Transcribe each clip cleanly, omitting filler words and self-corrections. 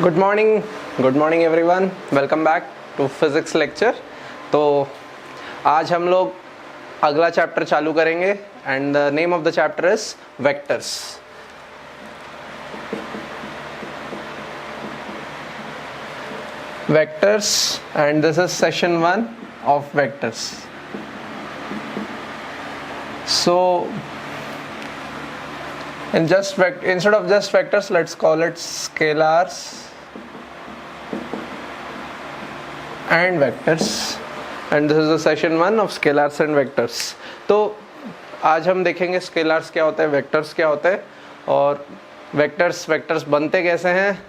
Good morning everyone, welcome back to physics lecture. तो आज हम लोग अगला चैप्टर चालू करेंगे and the name of the chapter is vectors. Vectors and this is session 1 of vectors. So instead of just vectors, let's call it scalars and vectors, and this is the session 1 of scalars and vectors। तो आज हम देखेंगे स्केलार्स क्या होते हैं, vectors क्या होते हैं और वेक्टर्स बनते कैसे हैं,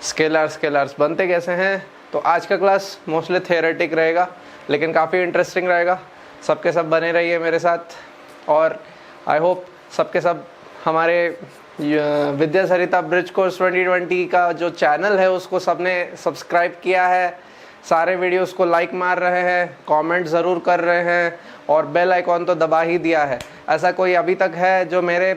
स्केलार्स बनते कैसे हैं। तो आज का क्लास मोस्टली थियोरेटिक रहेगा लेकिन काफ़ी इंटरेस्टिंग रहेगा। सबके सब बने रहिए मेरे साथ और आई होप सबके सब हमारे विद्या सरिता ब्रिज कोर्स 2020 का जो चैनल है उसको सबने सब्सक्राइब किया है, सारे वीडियोस को लाइक मार रहे हैं, कमेंट ज़रूर कर रहे हैं और बेल आइकॉन तो दबा ही दिया है। ऐसा कोई अभी तक है जो मेरे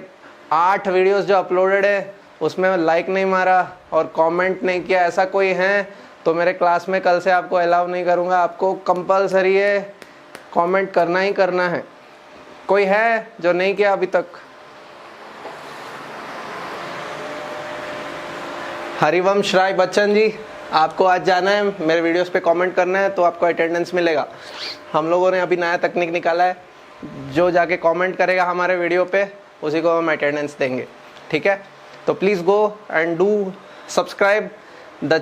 8 वीडियोस जो अपलोडेड है उसमें लाइक नहीं मारा और कमेंट नहीं किया, ऐसा कोई है तो मेरे क्लास में कल से आपको अलाउ नहीं करूँगा। आपको कंपलसरी है कमेंट करना ही करना है। कोई है जो नहीं किया अभी तक? हरिवंश राय बच्चन जी, आपको आज जाना है, मेरे वीडियोस पे कमेंट करना है तो आपको अटेंडेंस मिलेगा। हम लोगों ने अभी नया तकनीक निकाला है, जो जाके कमेंट करेगा हमारे वीडियो पे उसी को हम अटेंडेंस देंगे, ठीक है? तो please go and do subscribe the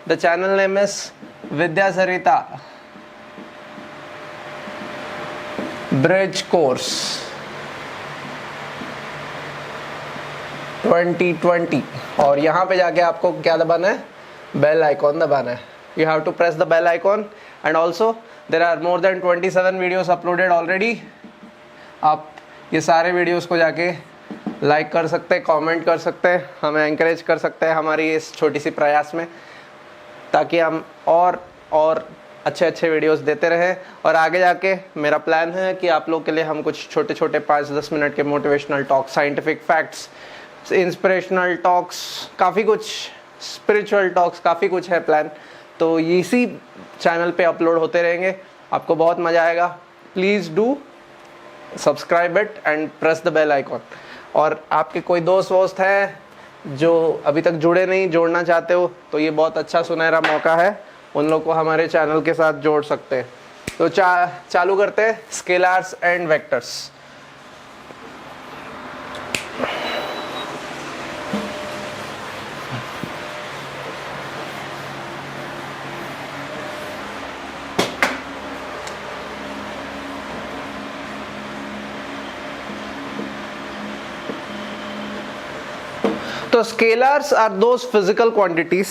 channel name is Vidya Sarita bridge course 2020 और यहाँ पे जाके आपको क्या दबाना है, बेल आइकॉन दबाना है। You have to press the bell icon and also there are more than 27 videos uploaded already. आप ये सारे वीडियोस को जाके लाइक कर सकते हैं, कमेंट कर सकते हैं, हमें एंकरेज कर सकते हैं हमारी इस छोटी सी प्रयास में, ताकि हम और अच्छे वीडियोस देते रहें। और आगे जाके मेरा प्लान है कि आप लोग के लिए हम कुछ छोटे 5-10 मिनट के motivational talk, scientific facts, inspirational talks, काफ़ी कुछ स्पिरिचुअल टॉक्स, काफ़ी कुछ है प्लान, तो इसी चैनल पे अपलोड होते रहेंगे। आपको बहुत मज़ा आएगा। Please do subscribe it and press the bell icon. और आपके कोई दोस्त हैं जो अभी तक जुड़े नहीं, जोड़ना चाहते हो तो ये बहुत अच्छा सुनहरा मौका है, उन लोग को हमारे चैनल के साथ जोड़ सकते हैं। तो चालू करते हैं स्केलार्स एंड वेक्टर्स। तो scalars are those physical quantities.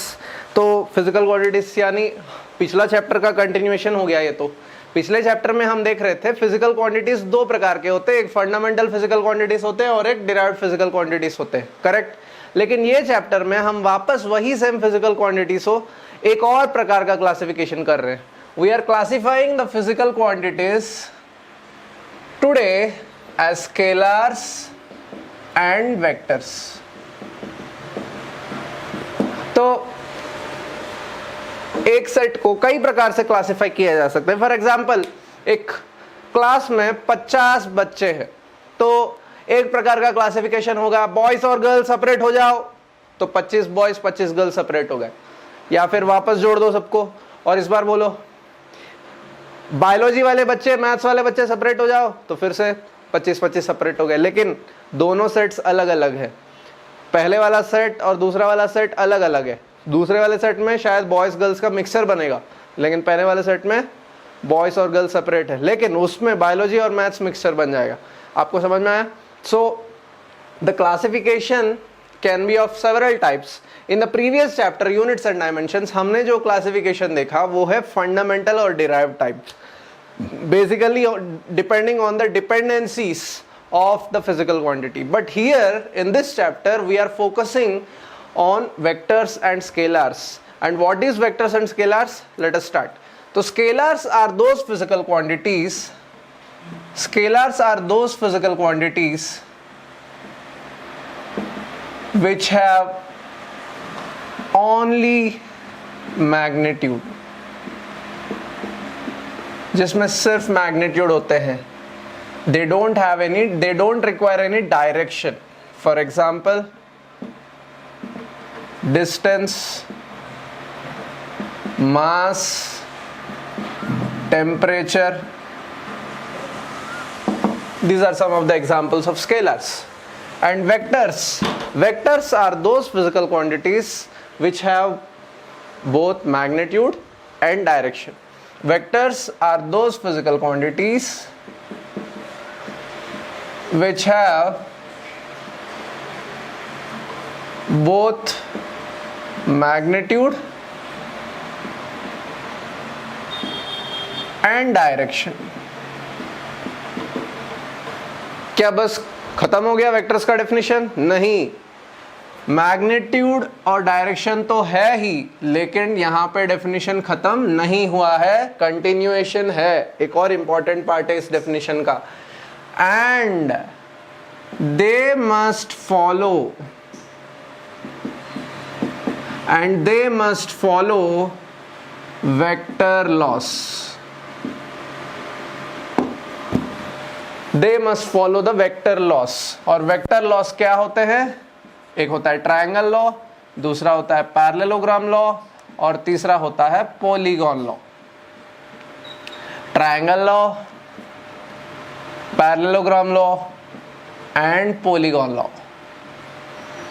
तो फिजिकल क्वांटिटीज यानी पिछला चैप्टर का कंटिन्यूएशन हो गया ये। तो पिछले चैप्टर में हम देख रहे थे फिजिकल क्वांटिटीज 2 प्रकार के होते हैं, एक फंडामेंटल फिजिकल क्वांटिटीज होते हैं और एक डिराइव्ड फिजिकल क्वांटिटीज होते हैं, करेक्ट? लेकिन ये चैप्टर में हम वापस वही सेम फिजिकल क्वांटिटीज हो एक और प्रकार का क्लासिफिकेशन कर रहे हैं। We are classifying the physical quantities today as scalars and vectors. तो एक सेट को कई प्रकार से क्लासिफाई किया जा सकता है। फॉर एग्जाम्पल, एक क्लास में 50 बच्चे हैं तो एक प्रकार का क्लासिफिकेशन होगा, बॉयज और गर्ल्स सेपरेट हो जाओ, तो 25 बॉयज 25 गर्ल्स सेपरेट हो गए। या फिर वापस जोड़ दो सबको और इस बार बोलो बायोलॉजी वाले बच्चे मैथ्स वाले बच्चे सेपरेट हो जाओ, तो फिर से 25 सेपरेट हो गए। लेकिन दोनों सेट्स अलग अलग है, पहले वाला सेट और दूसरा वाला सेट अलग अलग है। दूसरे वाले सेट में शायद बॉयज गर्ल्स का मिक्सचर बनेगा, लेकिन पहले वाले सेट में बॉयज और गर्ल्स सेपरेट है, लेकिन उसमें बायोलॉजी और मैथ्स मिक्सचर बन जाएगा। आपको समझ में आया? So the classification can be of several types. In the previous chapter units and dimensions हमने जो क्लासिफिकेशन देखा वो है फंडामेंटल और derived type, basically depending on the dependencies of the physical quantity. But here in this chapter we are focusing on vectors and scalars. And what is vectors and scalars? Let us start. So scalars are those physical quantities which have only magnitude, जिसमें सिर्फ magnitude होते हैं. They don't require any direction. For example, distance, mass, temperature. These are some of the examples of scalars. And vectors are those physical quantities which have both magnitude and direction. Vectors are those physical quantities which have both magnitude and direction. क्या बस खत्म हो गया vectors का definition? नहीं, magnitude और direction तो है ही, लेकिन यहां पे डेफिनेशन खत्म नहीं हुआ है, कंटिन्यूएशन है. एक और इंपॉर्टेंट पार्ट है इस डेफिनेशन का. And they must follow vector laws. They must follow the vector laws. और vector laws क्या होते हैं? एक होता है ट्रायंगल लॉ, दूसरा होता है पैरेललोग्राम लॉ, और तीसरा होता है polygon law. Triangle law, parallelogram law and polygon law.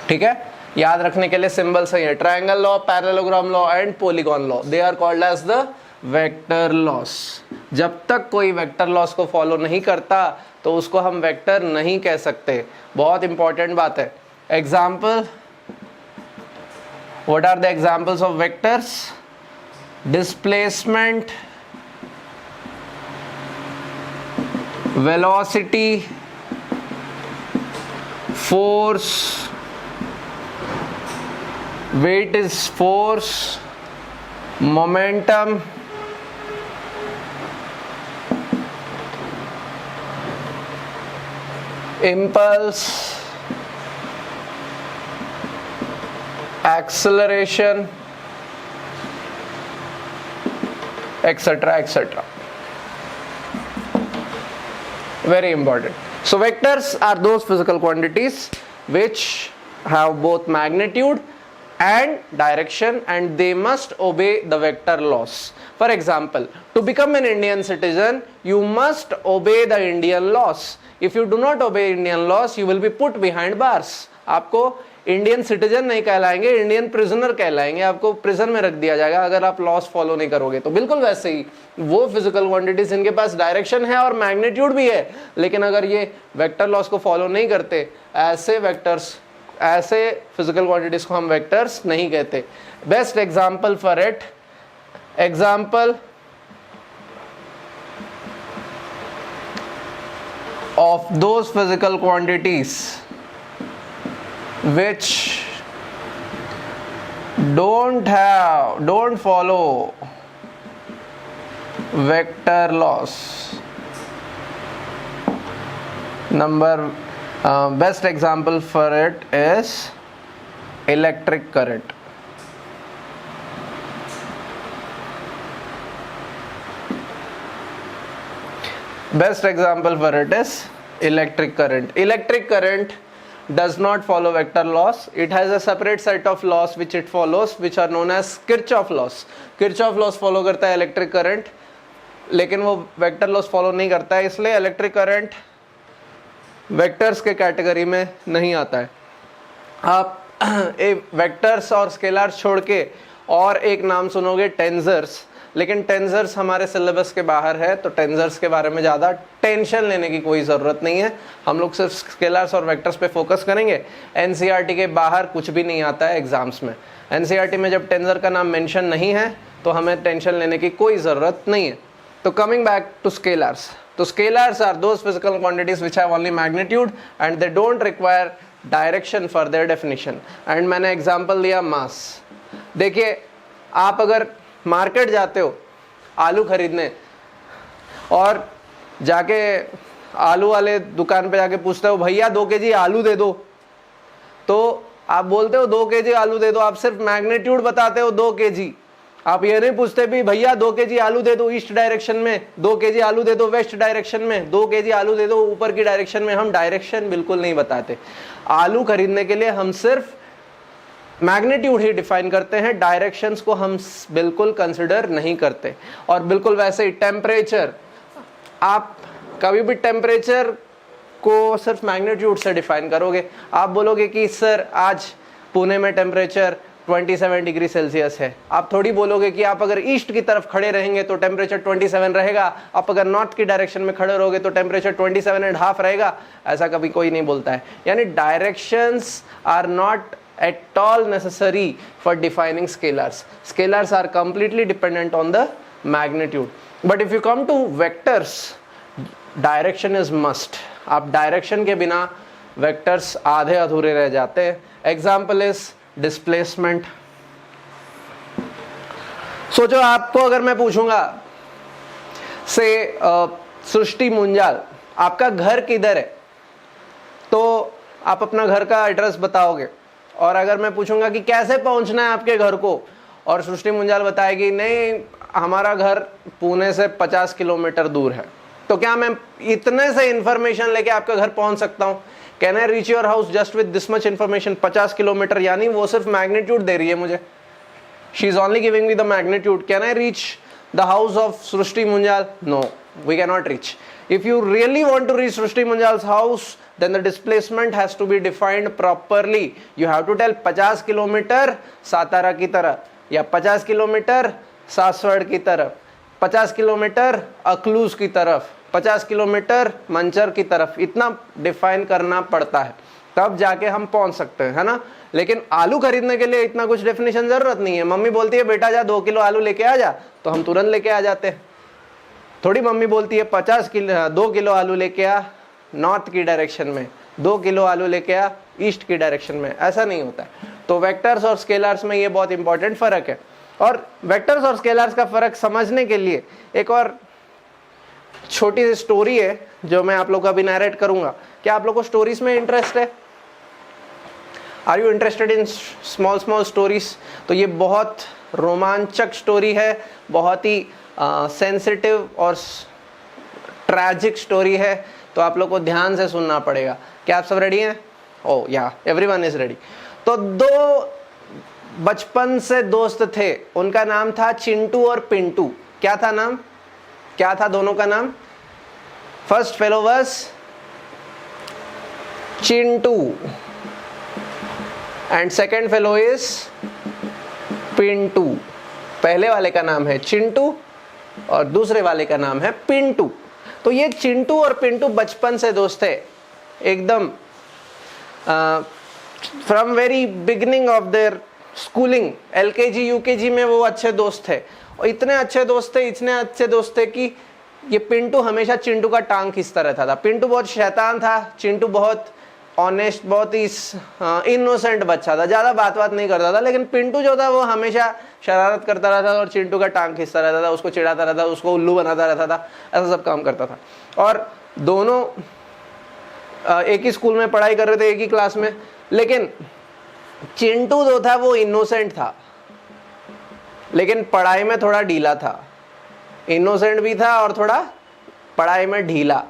ठीक है, याद रखने के लिए सिंबल सही है. Triangle law, parallelogram law and polygon law, they are called as the vector laws. जब तक कोई वेक्टर लॉस को फॉलो नहीं करता तो उसको हम वेक्टर नहीं कह सकते. बहुत इंपॉर्टेंट बात है. Example, what are the examples of vectors? Displacement, velocity, force, weight is force, momentum, impulse, acceleration, etc., etc. Very important. So vectors are those physical quantities which have both magnitude and direction, and they must obey the vector laws. For example, to become an Indian citizen, you must obey the Indian laws. If you do not obey Indian laws, you will be put behind bars. आपको Indian citizen नहीं कहलाएंगे, Indian prisoner कहलाएंगे. आपको prison में रख दिया जाएगा अगर आप लॉस फॉलो नहीं करोगे. तो बिल्कुल वैसे ही वो फिजिकल क्वांटिटीज इनके पास डायरेक्शन है और मैग्नीट्यूड भी है, लेकिन अगर ये वेक्टर लॉस को फॉलो नहीं करते, ऐसे वेक्टर्स, ऐसे फिजिकल क्वांटिटीज को हम वेक्टर्स नहीं कहते. Best example for it, example of those physical quantities which don't follow vector laws. Best example for it is electric current. Best example for it is electric current. Electric current does not follow vector laws. It has a separate set of laws which it follows, which are known as Kirchhoff laws. Kirchhoff laws follow करता है electric current, लेकिन वो vector loss follow नहीं करता है, इसलिए electric current vectors के category में नहीं आता है. आप वेक्टर्स और स्केलर्स छोड़ के और एक नाम सुनोगे, टेंजर्स. लेकिन टेंजर्स हमारे सिलेबस के बाहर है, तो टेंजर्स के बारे में ज़्यादा टेंशन लेने की कोई ज़रूरत नहीं है. हम लोग सिर्फ स्केलर्स और वेक्टर्स पे फोकस करेंगे. एनसीईआरटी के बाहर कुछ भी नहीं आता है एग्जाम्स में. एनसीईआरटी में जब टेंजर का नाम मेंशन नहीं है तो हमें टेंशन लेने की कोई ज़रूरत नहीं है. तो कमिंग बैक टू स्केलर्स, तो scalars are those physical quantities which have only magnitude and they don't require direction for their definition. And मैंने एग्जाम्पल दिया मास. देखिए, आप अगर मार्केट जाते हो आलू खरीदने और जाके आलू वाले दुकान पे जाके पूछते हो, भैया 2 केजी आलू दे दो, तो आप बोलते हो 2 kg आलू दे दो, आप सिर्फ मैग्नीट्यूड बताते हो 2 kg, आप ये नहीं पूछते भी भैया 2 kg आलू दे दो ईस्ट डायरेक्शन में, 2 kg आलू दे दो वेस्ट डायरेक्शन में, 2 kg आलू दे दो ऊपर की डायरेक्शन में। हम डायरेक्शन बिल्कुल नहीं बताते। आलू खरीदने के लिए हम सिर्फ मैग्नीट्यूड ही डिफाइन करते हैं, डायरेक्शंस को हम बिल्कुल कंसिडर नहीं करते। और बिल्कुल वैसे ही टेम्परेचर, आप कभी भी टेम्परेचर को सिर्फ मैग्नीट्यूड से डिफाइन करोगे। आप बोलोगे कि सर आज पुणे में टेम्परेचर 27 डिग्री सेल्सियस है, आप थोड़ी बोलोगे कि आप अगर ईस्ट की तरफ खड़े रहेंगे तो टेम्परेचर 27 रहेगा, आप अगर नॉर्थ की डायरेक्शन में खड़े रहोगे तो टेम्परेचर 27.5 रहेगा। ऐसा कभी कोई नहीं बोलता है। यानी directions are not at all necessary for defining scalars. Scalars are completely dependent on the magnitude. But if you come to vectors, direction is must. आप direction के बिना vectors आधे अधूरे रह जाते हैं। Example is displacement. सोचो आपको अगर मैं पूछूंगा से सृष्टि मुंजाल आपका घर किधर है, तो आप अपना घर का एड्रेस बताओगे। और अगर मैं पूछूंगा कि कैसे पहुंचना है आपके घर को, और सृष्टि मुंजाल बताएगी नहीं हमारा घर पुणे से 50 किलोमीटर दूर है, तो क्या मैं इतने से इंफॉर्मेशन लेके आपके घर पहुंच सकता हूं? Can I reach your house just with this much information? 50 kilometre, यानी वो सिर्फ मैग्नीट्यूड दे रही है मुझे। She is only giving me the magnitude. Can I reach the house of Srishti Munjal? No, we can not reach. If you really want to reach Srishti Munjal's house, then the displacement has to be defined properly. You have to tell 50 kilometre Satara की तरफ, या 50 kilometre Saswad की तरफ, 50 kilometre Akluj की तरफ, 50 kilometre Manchar की तरफ। इतना डिफाइन करना पड़ता है, तब जाके हम पहुंच सकते हैं, है ना। लेकिन आलू खरीदने के लिए इतना कुछ डेफिनेशन जरूरत नहीं है। मम्मी बोलती है बेटा जा 2 किलो आलू लेके आ जा, तो हम तुरंत लेके आ जाते हैं। थोड़ी मम्मी बोलती है 2 किलो आलू लेके आ नॉर्थ की डायरेक्शन में, 2 किलो आलू लेके आ ईस्ट की डायरेक्शन में, ऐसा नहीं होता है। तो वेक्टर्स और स्केलर्स में ये बहुत इंपॉर्टेंट फर्क है। और वेक्टर्स और स्केलर्स का फर्क समझने के लिए एक और छोटी सी स्टोरी है जो मैं आप लोग को अभी नैरेट करूंगा। क्या आप लोग को स्टोरीज में इंटरेस्ट है? Are you interested in small stories? तो ये बहुत रोमांचक स्टोरी है, बहुत ही सेंसिटिव और ट्रैजिक स्टोरी है, तो आप लोग को ध्यान से सुनना पड़ेगा। क्या आप सब रेडी हैं? ओ या, एवरीवन इज रेडी। तो 2 बचपन से दोस्त थे, उनका नाम था चिंटू और पिंटू। क्या था नाम? क्या था दोनों का नाम? First fellow was Chintu and second fellow is Pintu. पहले वाले का नाम है चिंटू और दूसरे वाले का नाम है पिंटू। तो ये चिंटू और पिंटू बचपन से दोस्त थे, एकदम from very beginning of their schooling, LKG UKG में वो अच्छे दोस्त थे। और इतने अच्छे दोस्त थे कि ये पिंटू हमेशा चिंटू का टांग खींचता रहता था। पिंटू बहुत शैतान था, चिंटू बहुत ऑनेस्ट, बहुत ही इनोसेंट बच्चा था, ज़्यादा बात नहीं करता था। लेकिन पिंटू जो था वो हमेशा शरारत करता रहता था और चिंटू का टांग खींचता रहता था, उसको चिढ़ाता रहता था, उसको उल्लू बनाता रहता था, ऐसा सब काम करता था। और दोनों एक ही स्कूल में पढ़ाई कर रहे थे, एक ही क्लास में। लेकिन चिंटू जो था वो इनोसेंट था, लेकिन पढ़ाई में थोड़ा ढीला था। इनोसेंट भी था और थोड़ा पढ़ाई में ढीला।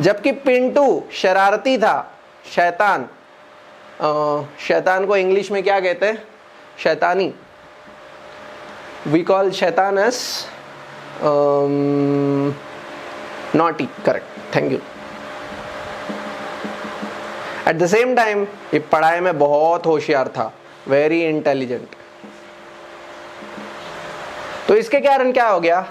जबकि पिंटू शरारती था, शैतान। शैतान को इंग्लिश में क्या कहते हैं? शैतानी। वी कॉल शैतान S naughty, correct, thank you. At the same time ये पढ़ाई में बहुत होशियार था, वेरी इंटेलिजेंट। तो इसके कारण क्या हो गया,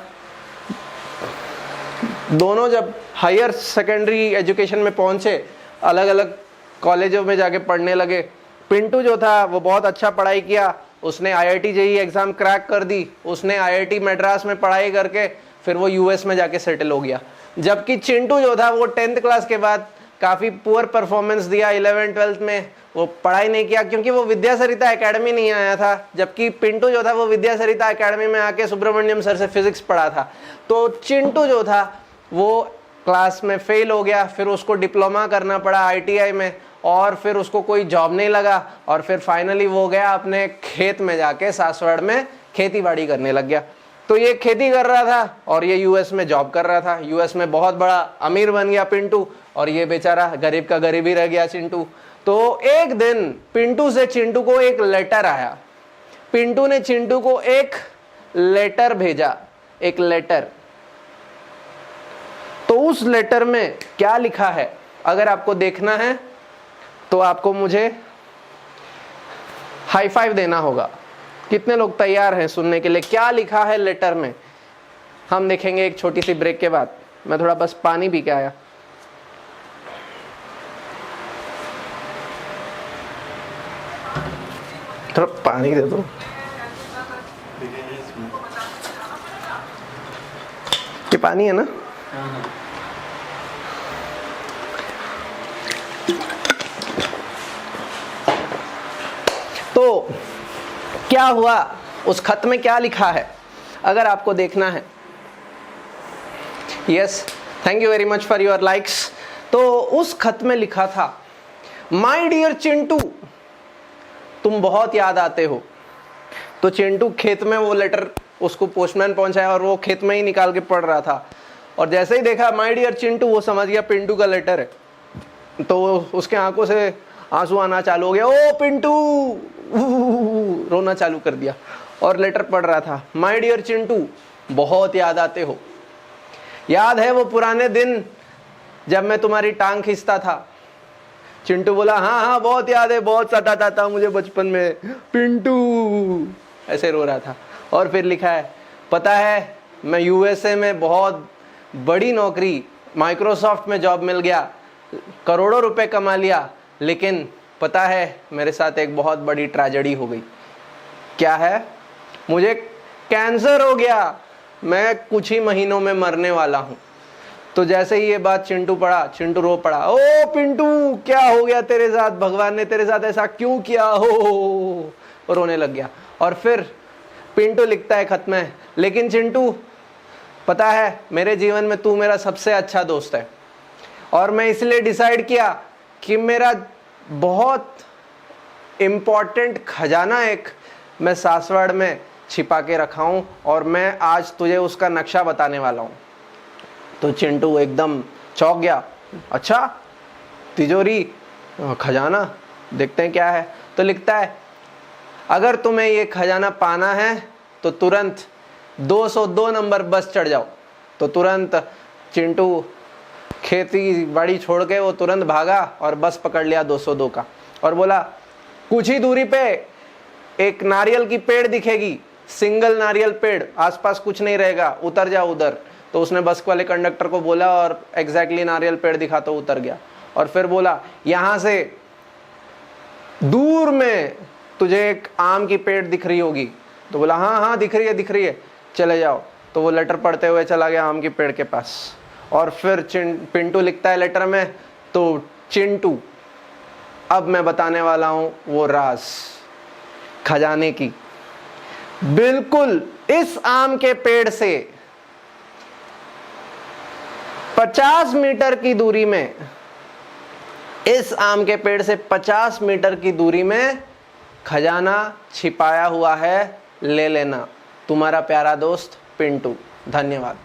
दोनों जब हायर सेकेंडरी एजुकेशन में पहुंचे, अलग अलग कॉलेजों में जाके पढ़ने लगे। पिंटू जो था वो बहुत अच्छा पढ़ाई किया, उसने IIT JEE एग्जाम क्रैक कर दी, उसने IIT मद्रास में पढ़ाई करके फिर वो US में जाके सेटल हो गया। जबकि चिंटू जो था वो 10th क्लास के बाद काफ़ी पुअर परफॉर्मेंस दिया, 11th 12th में वो पढ़ाई नहीं किया क्योंकि वो विद्या सरिता एकेडमी नहीं आया था। जबकि पिंटू जो था वो विद्या सरिता एकेडमी में आके सुब्रमण्यम सर से फिजिक्स पढ़ा था। तो चिंटू जो था वो क्लास में फेल हो गया, फिर उसको डिप्लोमा करना पड़ा ITI में, और फिर उसको कोई जॉब नहीं लगा और फिर फाइनली वो गया अपने खेत में जाके सासवड़ में खेती बाड़ी करने लग गया। तो ये खेती कर रहा था और ये यूएस में जॉब कर रहा था। यूएस में बहुत बड़ा अमीर बन गया पिंटू और ये बेचारा गरीब का गरीब ही रह गया चिंटू। तो एक दिन पिंटू से चिंटू को एक लेटर आया। पिंटू ने चिंटू को एक लेटर भेजा, एक लेटर। तो उस लेटर में क्या लिखा है अगर आपको देखना है तो आपको मुझे हाई फाइव देना होगा। कितने लोग तैयार हैं सुनने के लिए? क्या लिखा है लेटर में हम देखेंगे एक छोटी सी ब्रेक के बाद। मैं थोड़ा बस पानी पी के आया। थोड़ा पानी दे दो। ये पानी है ना? तो क्या हुआ, उस खत में क्या लिखा है अगर आपको देखना है। Yes, thank you very much for your likes. तो उस खत में लिखा था, माय डियर चिंटू, तुम बहुत याद आते हो। तो चिंटू खेत में वो लेटर उसको पोस्टमैन पहुंचाया और वो खेत में ही निकाल के पढ़ रहा था और जैसे ही देखा माय डियर चिंटू, वो समझ गया पिंटू का लेटर है। तो उसके आंखों से आंसू आना चालू हो गया। ओ पिंटू, रोना चालू कर दिया और लेटर पढ़ रहा था, माय डियर चिंटू, बहुत याद आते हो। याद है वो पुराने दिन जब मैं तुम्हारी टांग खींचता था? चिंटू बोला, हाँ हाँ बहुत याद है, बहुत सताता था मुझे बचपन में पिंटू, ऐसे रो रहा था। और फिर लिखा है, पता है मैं यूएसए में बहुत बड़ी नौकरी, माइक्रोसॉफ्ट में जॉब मिल गया, करोड़ों रुपए कमा लिया, लेकिन पता है मेरे साथ एक बहुत बड़ी ट्रेजेडी हो गई। क्या है? मुझे कैंसर हो गया, मैं कुछ ही महीनों में मरने वाला हूं। तो जैसे ही ये बात चिंटू पढ़ा, चिंटू रो पड़ा। ओ पिंटू, क्या हो गया तेरे साथ? भगवान ने तेरे साथ ऐसा क्यों किया हो? रोने लग गया। और फिर पिंटू लिखता है खत में, लेकिन चिंटू पता है मेरे जीवन में तू मेरा सबसे अच्छा दोस्त है और मैं इसलिए डिसाइड किया कि मेरा बहुत इम्पोर्टेंट खजाना एक मैं सासवड़ में छिपा के रखा हूं और मैं आज तुझे उसका नक्शा बताने वाला हूं। तो चिंटू एकदम चौंक गया। अच्छा, तिजोरी, खजाना, देखते हैं क्या है। तो लिखता है, अगर तुम्हें ये खजाना पाना है तो तुरंत 202 नंबर बस चढ़ जाओ। तो तुरंत चिंटू खेती बाड़ी छोड़ के वो तुरंत भागा और बस पकड़ लिया 202 का और बोला, कुछ ही दूरी पे एक नारियल की पेड़ दिखेगी, सिंगल नारियल पेड़, आसपास कुछ नहीं रहेगा, उतर जा उधर। तो उसने बस वाले कंडक्टर को बोला और एग्जैक्टली नारियल पेड़ दिखा तो उतर गया। और फिर बोला, यहां से दूर में तुझे एक आम की पेड़ दिख रही होगी। तो बोला, हाँ हाँ दिख रही है, चले जाओ। तो वो लेटर पढ़ते हुए चला गया आम के पेड़ के पास। और फिर पिंटू लिखता है लेटर में, तो चिंटू अब मैं बताने वाला हूं वो राज खजाने की। बिल्कुल इस आम के पेड़ से 50 मीटर की दूरी में, इस आम के पेड़ से 50 मीटर की दूरी में खजाना छिपाया हुआ है, ले लेना। तुम्हारा प्यारा दोस्त पिंटू। धन्यवाद।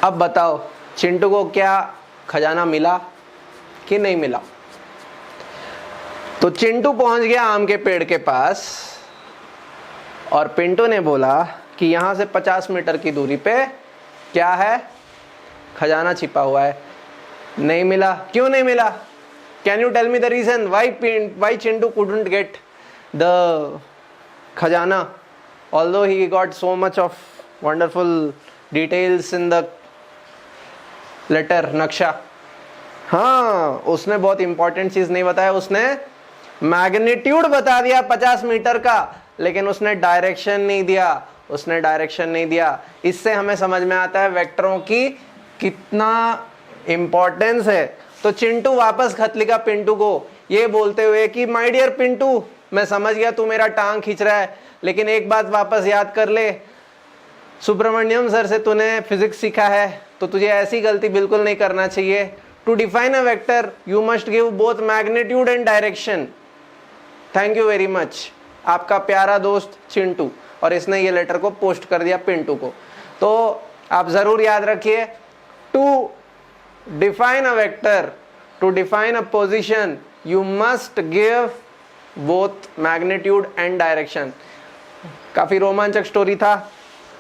अब बताओ चिंटू को क्या खजाना मिला कि नहीं मिला? तो चिंटू पहुंच गया आम के पेड़ के पास और पिंटू ने बोला कि यहां से 50 मीटर की दूरी पे क्या है? खजाना छिपा हुआ है। नहीं मिला। क्यों नहीं मिला? Can you tell me the reason why Chintu couldn't get the खजाना although he got so much of wonderful details in the letter, नक्शा। हाँ, उसने बहुत इंपॉर्टेंट चीज नहीं बताया, उसने मैग्नीट्यूड बता दिया 50 मीटर का, लेकिन उसने डायरेक्शन नहीं दिया। इससे हमें समझ में आता है वेक्टरों की कितना इंपॉर्टेंस है। तो चिंटू वापस खत लिखा पिंटू को, ये बोलते हुए कि माय डियर पिंटू, मैं समझ गया तू मेरा टांग खींच रहा है, लेकिन एक बात वापस याद कर ले, सुब्रमण्यम सर से तूने फिजिक्स सीखा है, तो तुझे ऐसी गलती बिल्कुल नहीं करना चाहिए। To define a vector you must give both magnitude and direction. Thank you very much, आपका प्यारा दोस्त चिंटू, और इसने ये लेटर को पोस्ट कर दिया पिंटू को। तो आप जरूर याद रखिए, to define a vector, to define a position you must give both magnitude and direction. काफी रोमांचक स्टोरी था,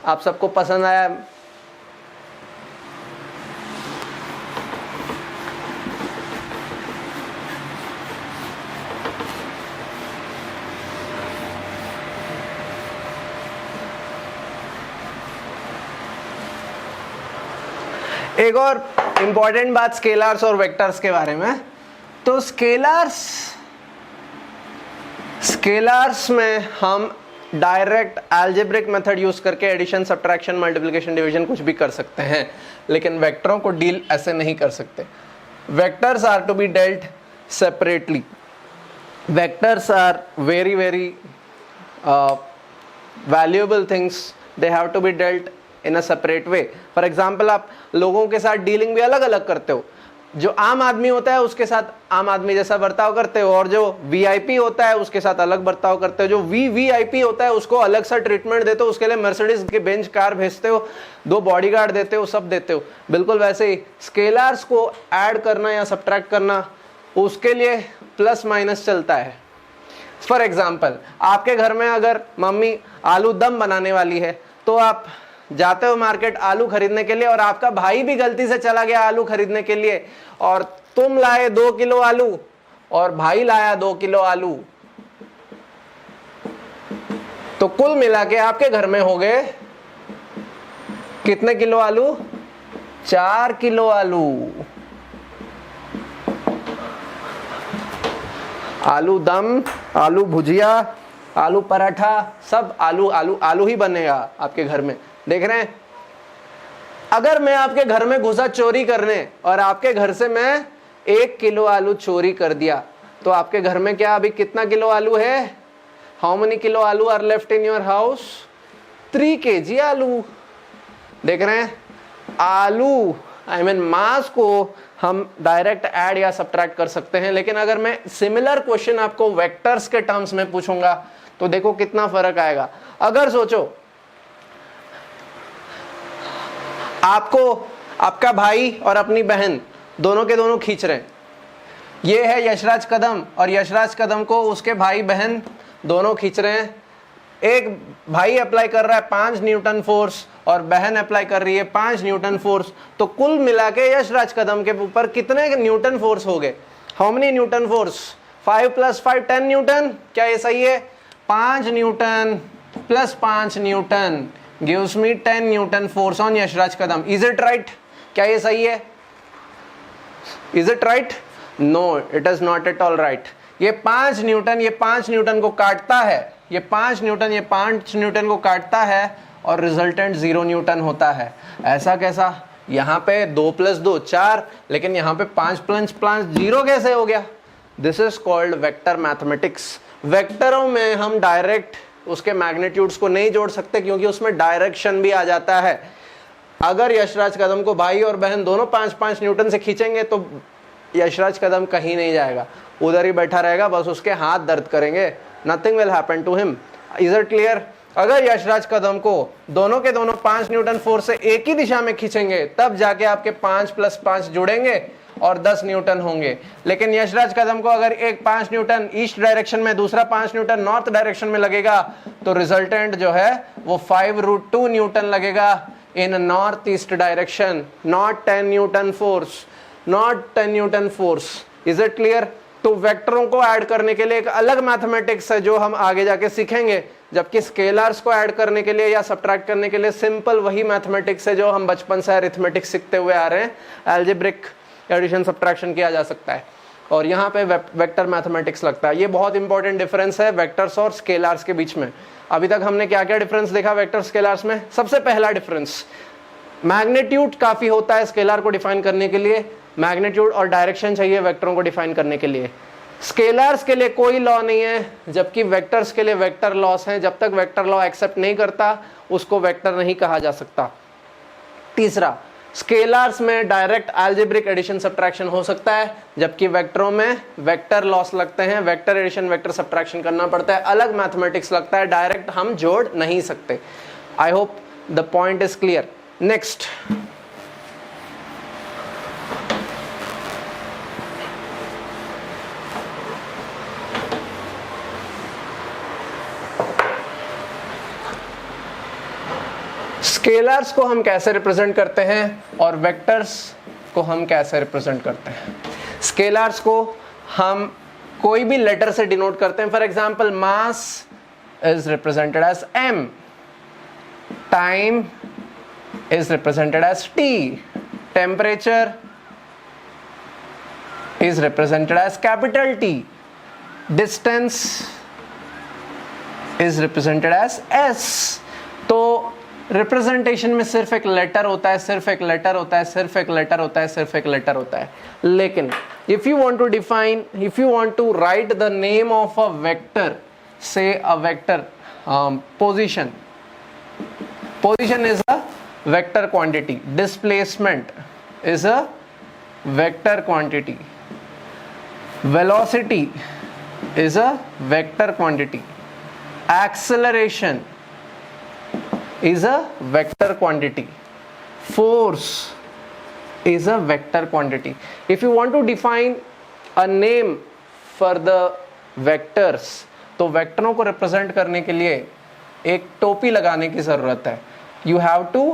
आप सबको पसंद आया। एक और इंपॉर्टेंट बात स्केलर्स और वेक्टर्स के बारे में, तो स्केलर्स में हम डायरेक्ट अलजेब्रिक मेथड यूज करके एडिशन, सब्ट्रैक्शन, मल्टीप्लिकेशन, डिवीजन कुछ भी कर सकते हैं, लेकिन वेक्टरों को डील ऐसे नहीं कर सकते। Vectors are to be dealt separately. Vectors are very very valuable things, they have to be dealt in a separate way. For example, आप लोगों के साथ डीलिंग भी अलग अलग करते हो। जो आम आदमी होता है उसके साथ आम आदमी जैसा बर्ताव करते हो, और जो वीआईपी होता है उसके साथ अलग बर्ताव करते हो। जो वीवीआईपी होता है उसको अलग सा ट्रीटमेंट देते हो, उसके लिए मर्सिडीज के बेंच कार भेजते हो, 2 बॉडीगार्ड देते हो, सब देते हो। बिल्कुल वैसे ही स्केलर्स को ऐड करना या सब्ट्रैक्ट करना, उसके लिए प्लस माइनस चलता है। फॉर एग्जाम्पल, आपके घर में अगर मम्मी आलू दम बनाने वाली है, तो आप जाते हो मार्केट आलू खरीदने के लिए, और आपका भाई भी गलती से चला गया आलू खरीदने के लिए, और तुम लाए 2 किलो आलू और भाई लाया 2 किलो आलू, तो कुल मिला के आपके घर में हो गए कितने किलो आलू? 4 किलो आलू। आलू दम, आलू भुजिया, आलू पराठा, सब आलू आलू आलू ही बनेगा आपके घर में। देख रहे हैं? अगर मैं आपके घर में घुसा चोरी करने और आपके घर से मैं 1 किलो आलू चोरी कर दिया, तो आपके घर में क्या अभी कितना किलो आलू है? How many kilo aloo are left in your house? 3 kg आलू। देख रहे हैं? आलू आई मीन मास को हम डायरेक्ट ऐड या सब्ट्रैक्ट कर सकते हैं, लेकिन अगर मैं सिमिलर क्वेश्चन आपको वेक्टर्स के टर्म्स में पूछूंगा तो देखो कितना फर्क आएगा। अगर सोचो आपको आपका भाई और अपनी बहन दोनों के दोनों खींच रहे हैं, ये है यशराज कदम, और यशराज कदम को उसके भाई बहन दोनों खींच रहे हैं। एक भाई अप्लाई कर रहा है 5 न्यूटन फोर्स और बहन अप्लाई कर रही है 5 न्यूटन फोर्स, तो कुल मिला के यशराज कदम के ऊपर कितने न्यूटन फोर्स हो गए? How many newton force? 5 + 5 10 newton. क्या ये सही है? 5 newton + 5 newton gives me 10 newton force on Yashraj Kadam. Is it right? क्या ये सही है? Is it right? No, it is not at all right. ये 5 न्यूटन ये 5 न्यूटन को काटता है, ये 5 न्यूटन ये 5 न्यूटन को काटता है, और रिजल्टेंट 0 न्यूटन होता है। ऐसा कैसा? यहाँ पे 2 + 2 4, लेकिन यहाँ पे 5 + 5 0 कैसे हो गया? This is called vector mathematics. वेक्टरों में हम डायरेक्ट उसके मैग्नीट्यूड्स को नहीं जोड़ सकते, क्योंकि उसमें डायरेक्शन भी आ जाता है। अगर यशराज कदम को भाई और बहन दोनों 5-5 न्यूटन से खींचेंगे तो यशराज कदम कहीं नहीं जाएगा, उधर ही बैठा रहेगा, बस उसके हाथ दर्द करेंगे। Nothing will happen to him. Is it clear? अगर यशराज कदम को दोनों के दोनों 5 न्यूटन फोर्स से एक ही दिशा में खींचेंगे, तब जाके आपके 5 + 5 जुड़ेंगे और 10 न्यूटन होंगे। लेकिन यशराज कदम को अगर एक 5 न्यूटन ईस्ट डायरेक्शन में, दूसरा 5 न्यूटन नॉर्थ डायरेक्शन में लगेगा, तो रिजल्टेंट जो है वो 5√2 न्यूटन लगेगा in north east direction, not 10 newton force, not 10 newton force. Is it clear? तो वेक्टरों को ऐड करने के लिए एक अलग मैथमेटिक्स है जो हम आगे जाके सीखेंगे, जबकि स्केलर्स को ऐड करने के लिए या सब्ट्रैक्ट करने के लिए सिंपल वही मैथमेटिक्स है जो हम बचपन से अरिथमेटिक्स सीखते हुए आ रहे हैं। अलजेब्रिक एडिशन सब्ट्रैक्शन किया जा सकता है, और यहाँ पे वेक्टर मैथमेटिक्स लगता है। ये बहुत इंपॉर्टेंट डिफरेंस है वेक्टर्स और स्केलर्स के बीच में। अभी तक हमने क्या क्या डिफरेंस देखा वेक्टर स्केलर्स में? सबसे पहला डिफरेंस, मैग्नीट्यूड काफी होता है स्केलर को डिफाइन करने के लिए, मैग्नीट्यूड और डायरेक्शन चाहिए वेक्टरों को डिफाइन करने के लिए। स्केलर्स के लिए कोई लॉ नहीं है, जबकि वेक्टर्स के लिए वेक्टर लॉस हैं। जब तक वेक्टर लॉ एक्सेप्ट नहीं करता उसको वेक्टर नहीं कहा जा सकता। तीसरा, स्केलर्स में डायरेक्ट अलजेब्रिक एडिशन सब्ट्रैक्शन हो सकता है, जबकि वेक्टरों में वेक्टर लॉस लगते हैं, वेक्टर एडिशन वेक्टर सब्ट्रैक्शन करना पड़ता है, अलग मैथमेटिक्स लगता है, डायरेक्ट हम जोड़ नहीं सकते। I hope the point is clear. Next, scalars को हम कैसे रिप्रेजेंट करते हैं और वेक्टर्स को हम कैसे रिप्रेजेंट करते हैं। स्केलर्स को हम कोई भी लेटर से डिनोट करते हैं। For example, mass is represented as m, time is represented as t, temperature is represented as capital T, distance is represented as s। तो रिप्रेजेंटेशन में सिर्फ एक लेटर होता है, सिर्फ एक लेटर होता है, सिर्फ एक लेटर होता है, सिर्फ एक लेटर होता है। लेकिन if you want to define, if you want to write the name of a vector, say a vector position, position is a vector quantity, displacement is a vector quantity, velocity is a vector quantity, acceleration is a vector quantity, force is a vector quantity. If you want to define a name for the vectors, तो वेक्टरों को represent करने के लिए एक टोपी लगाने की जरूरत है। You have to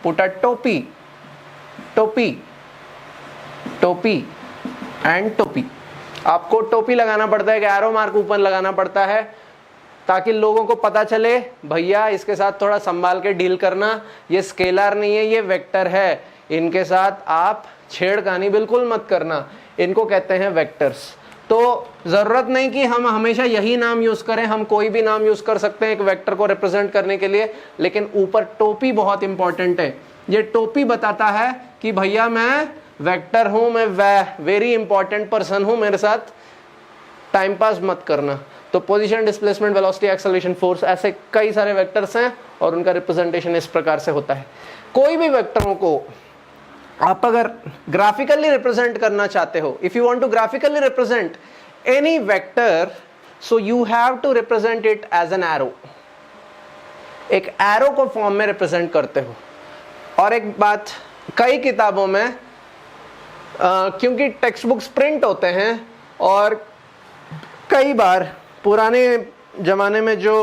put a टोपी, टोपी, टोपी एंड टोपी। आपको टोपी लगाना पड़ता है, एक एरो मार्क ऊपर लगाना पड़ता है, ताकि लोगों को पता चले भैया इसके साथ थोड़ा संभाल के डील करना, ये स्केलर नहीं है, ये वेक्टर है, इनके साथ आप छेड़खानी बिल्कुल मत करना, इनको कहते हैं वेक्टर्स। तो जरूरत नहीं कि हम हमेशा यही नाम यूज करें, हम कोई भी नाम यूज कर सकते हैं एक वेक्टर को रिप्रेजेंट करने के लिए, लेकिन ऊपर टोपी बहुत इंपॉर्टेंट है। ये टोपी बताता है कि भैया मैं वेक्टर हूं, मैं वेरी इंपॉर्टेंट पर्सन हूं, मेरे साथ टाइम पास मत करना। तो position, displacement, velocity, acceleration, force, ऐसे कई सारे वेक्टर्स हैं और उनका रिप्रेजेंटेशन इस प्रकार से होता है। कोई भी वेक्टरों को आप अगर ग्राफिकली रिप्रेजेंट करना चाहते हो, if you want to graphically represent any vector, so you have to represent it as an arrow. एक एरो को फॉर्म में रिप्रेजेंट करते हो। और एक बात, कई किताबों में क्योंकि टेक्स्ट बुक्स प्रिंट होते हैं और कई बार पुराने जमाने में जो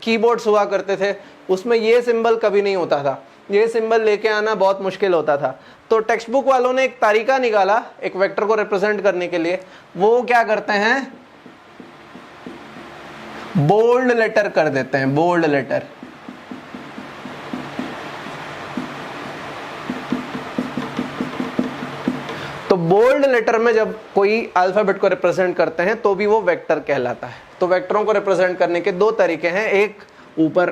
कीबोर्ड्स हुआ करते थे उसमें ये सिंबल कभी नहीं होता था, ये सिंबल लेके आना बहुत मुश्किल होता था। तो टेक्स्ट बुक वालों ने एक तरीका निकाला एक वेक्टर को रिप्रेजेंट करने के लिए। वो क्या करते हैं, बोल्ड लेटर कर देते हैं, बोल्ड लेटर। तो बोल्ड लेटर में जब कोई अल्फाबेट को रिप्रेजेंट करते हैं तो भी वो वेक्टर कहलाता है। तो वेक्टरों को रिप्रेजेंट करने के दो तरीके हैं, एक ऊपर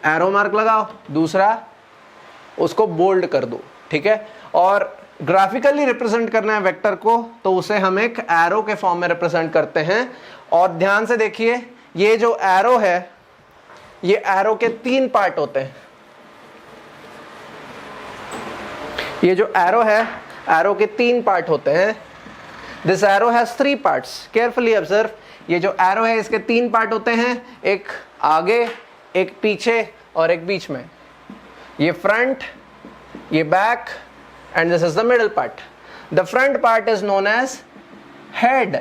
एरो मार्क लगाओ, दूसरा उसको बोल्ड कर दो, ठीक है। और ग्राफिकली रिप्रेजेंट करना है वेक्टर को तो उसे हम एक एरो के फॉर्म में रिप्रेजेंट करते हैं। और ध्यान से देखिए, ये जो एरो है, ये एरो के तीन पार्ट होते हैं। ये जो एरो है, एरो के तीन पार्ट होते हैं। This arrow has three parts, carefully observe. ये जो एरो है इसके तीन पार्ट होते हैं, एक आगे, एक पीछे और एक बीच में। ये फ्रंट, ये back and this is the middle part. The front part is known as head,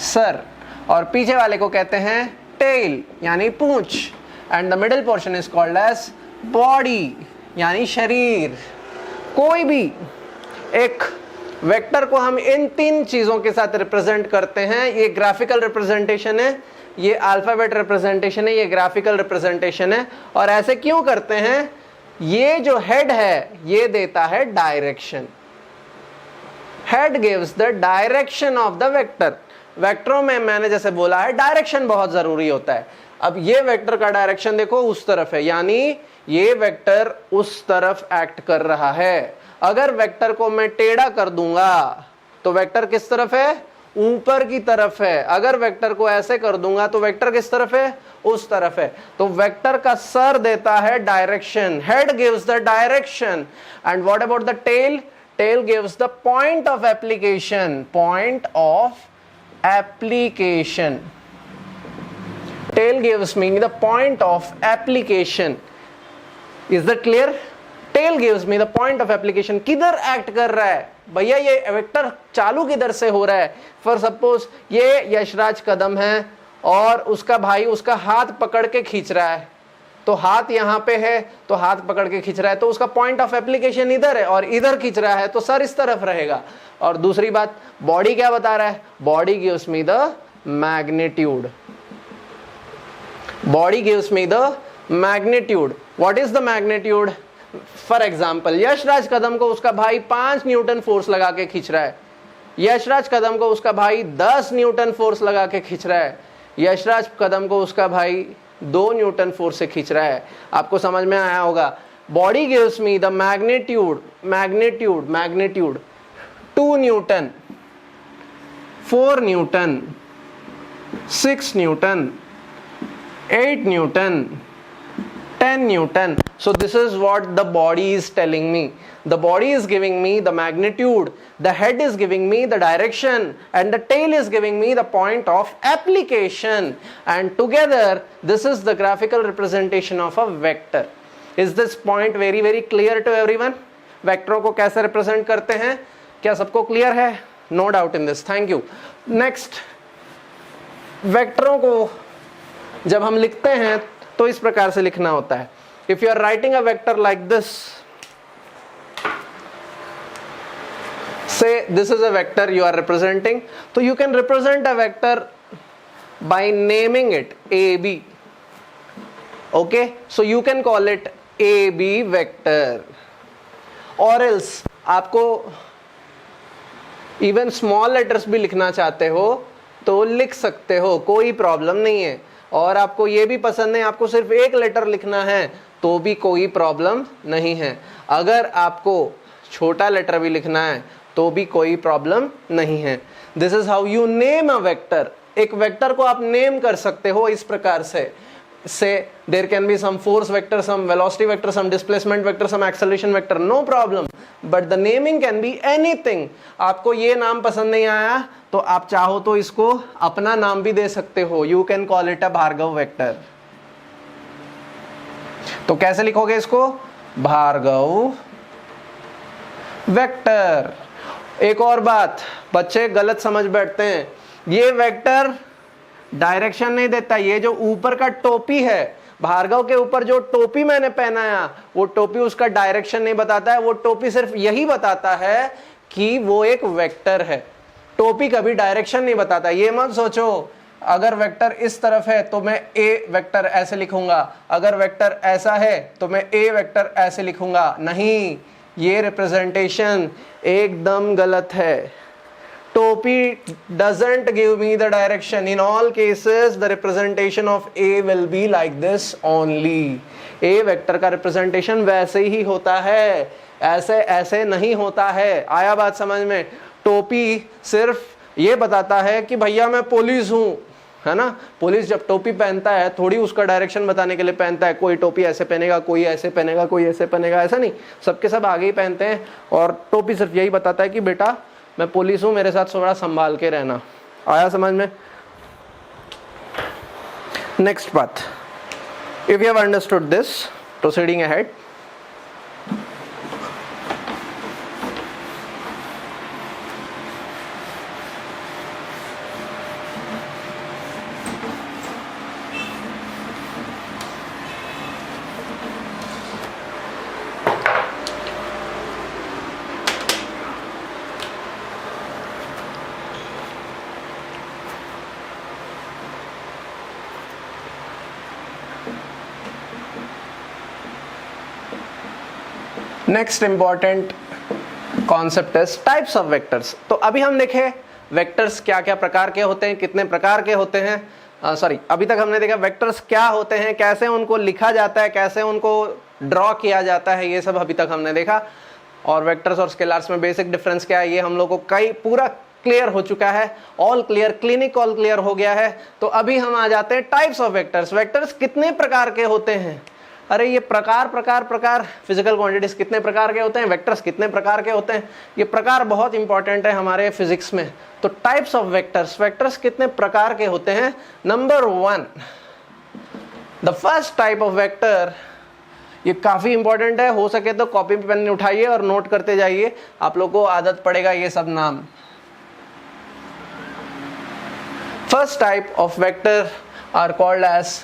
सर, और पीछे वाले को कहते हैं टेल यानी पूंछ, and the middle portion is called as body यानी शरीर। कोई भी एक वेक्टर को हम इन तीन चीजों के साथ रिप्रेजेंट करते हैं। ये ग्राफिकल रिप्रेजेंटेशन है, ये अल्फाबेट रिप्रेजेंटेशन है, ये ग्राफिकल रिप्रेजेंटेशन है। और ऐसे क्यों करते हैं, ये जो हेड है ये देता है direction. Head gives the direction of the vector. वेक्टरों में मैंने जैसे बोला है डायरेक्शन बहुत जरूरी होता है। अब ये वेक्टर का डायरेक्शन देखो उस तरफ है, यानी ये वेक्टर उस तरफ एक्ट कर रहा है। अगर वेक्टर को मैं टेढ़ा कर दूंगा तो वेक्टर किस तरफ है, ऊपर की तरफ है। अगर वेक्टर को ऐसे कर दूंगा तो वेक्टर किस तरफ है, उस तरफ है। तो वेक्टर का सर देता है direction, head gives the direction, and what about the tail, tail gives the point of application, point of application, tail gives me the point of application. Is that clear? Tail gives me the point of application. किधर act कर रहा है भैया, ये vector चालू किधर से हो रहा है। फॉर सपोज ये यशराज कदम है और उसका भाई उसका हाथ पकड़ के खींच रहा है, तो हाथ यहाँ पे है तो हाथ पकड़ के खींच रहा है, तो उसका पॉइंट ऑफ एप्लीकेशन इधर है, और इधर खींच रहा है तो सर इस तरफ रहेगा। और दूसरी बात, बॉडी क्या बता रहा है, body gives me the magnitude, body gives me the magnitude. What is the magnitude? For example, Yashraj Kadam को उसका भाई 5 न्यूटन फोर्स लगा के खींच रहा है, यशराज कदम को उसका भाई 10 न्यूटन फोर्स लगा के खींच रहा है, यशराज कदम को उसका भाई 2 न्यूटन फोर्स से खींच रहा है। आपको समझ में आया होगा। Body gives me the magnitude, magnitude magnitude 2 Newton, 4 Newton, 6 Newton, 8 Newton, 10 Newton. So this is what the body is telling me. The body is giving me the magnitude, the head is giving me the direction, and the tail is giving me the point of application. And together, this is the graphical representation of a vector. Is this point very very clear to everyone? वेक्टरों को कैसे represent करते हैं, क्या सबको clear है? No doubt in this. Thank you. Next, वेक्टरों को जब हम लिखते हैं तो इस प्रकार से लिखना होता है। If you are writing a vector like this, say this is a vector you are representing, तो you can represent a vector by naming it A B. Okay, so you can call it A B vector, और else आपको even small letters भी लिखना चाहते हो तो लिख सकते हो, कोई प्रॉब्लम नहीं है। और आपको ये भी पसंद नहीं, आपको सिर्फ एक लेटर लिखना है तो भी कोई प्रॉब्लम नहीं है। अगर आपको छोटा लेटर भी लिखना है तो भी कोई प्रॉब्लम नहीं है। This is how you name a vector. एक वेक्टर को आप नेम कर सकते हो इस प्रकार से, there can be some force vector, some velocity vector, some displacement vector, some acceleration vector, no problem, but the naming can be anything. आपको ये नाम पसंद नहीं आया तो आप चाहो तो इसको अपना नाम भी दे सकते हो, you can call it a Bhargav vector. तो कैसे लिखोगे इसको, भार्गव वेक्टर। एक और बात, बच्चे गलत समझ बैठते हैं, ये वेक्टर डायरेक्शन नहीं देता। ये जो ऊपर का टोपी है, भार्गव के ऊपर जो टोपी मैंने पहनाया, वो टोपी उसका डायरेक्शन नहीं बताता है। वो टोपी सिर्फ यही बताता है कि वो एक वेक्टर है। टोपी कभी डायरेक्शन नहीं बताता। ये मत सोचो अगर वेक्टर इस तरफ है तो मैं ए वेक्टर ऐसे लिखूंगा, अगर वेक्टर ऐसा है तो मैं ए वेक्टर ऐसे लिखूंगा। नहीं, ये रिप्रेजेंटेशन एकदम गलत है। Topi doesn't give me the direction. In all cases, the representation of A will be like this only. A vector का रिप्रेजेंटेशन वैसे ही होता है, ऐसे ऐसे नहीं होता है। आया बात समझ में? टोपी सिर्फ ये बताता है कि भैया मैं पुलिस हूँ, है ना। पुलिस जब टोपी पहनता है थोड़ी उसका डायरेक्शन बताने के लिए पहनता है। कोई टोपी ऐसे पहनेगा, कोई ऐसे पहनेगा, कोई ऐसे पहनेगा, ऐसा नहीं, सबके सब आगे ही पहनते हैं। और टोपी सिर्फ यही बताता है कि बेटा मैं पुलिस हूं, मेरे साथ थोड़ा संभाल के रहना। आया समझ में? नेक्स्ट बात, if you have understood this, proceeding ahead, next important concept है टाइप्स ऑफ वेक्टर्स। तो अभी हम देखें वेक्टर्स क्या क्या प्रकार के होते हैं, कितने प्रकार के होते हैं। सॉरी, अभी तक हमने देखा वेक्टर्स क्या होते हैं, कैसे उनको लिखा जाता है, कैसे उनको ड्रॉ किया जाता है, ये सब अभी तक हमने देखा। और वेक्टर्स और स्केलर्स में बेसिक डिफरेंस क्या है ये हम लोग को पूरा क्लियर हो चुका है, all clear, clinic all clear हो गया है। तो अभी हम आ जाते हैं टाइप्स ऑफ वेक्टर्स। वेक्टर्स कितने प्रकार के होते हैं? अरे ये प्रकार, फिजिकल क्वांटिटीज कितने प्रकार के होते हैं, वेक्टर्स कितने प्रकार के होते हैं, ये प्रकार बहुत इंपॉर्टेंट है हमारे फिजिक्स में। तो टाइप्स ऑफ वेक्टर्स, वेक्टर्स कितने प्रकार के होते हैं? Number 1, the first type of vector, ये काफी इंपॉर्टेंट है, हो सके तो कॉपी पेन उठाइए और नोट करते जाइए, आप लोगों को आदत पड़ेगा ये सब नाम। First type of vector are called as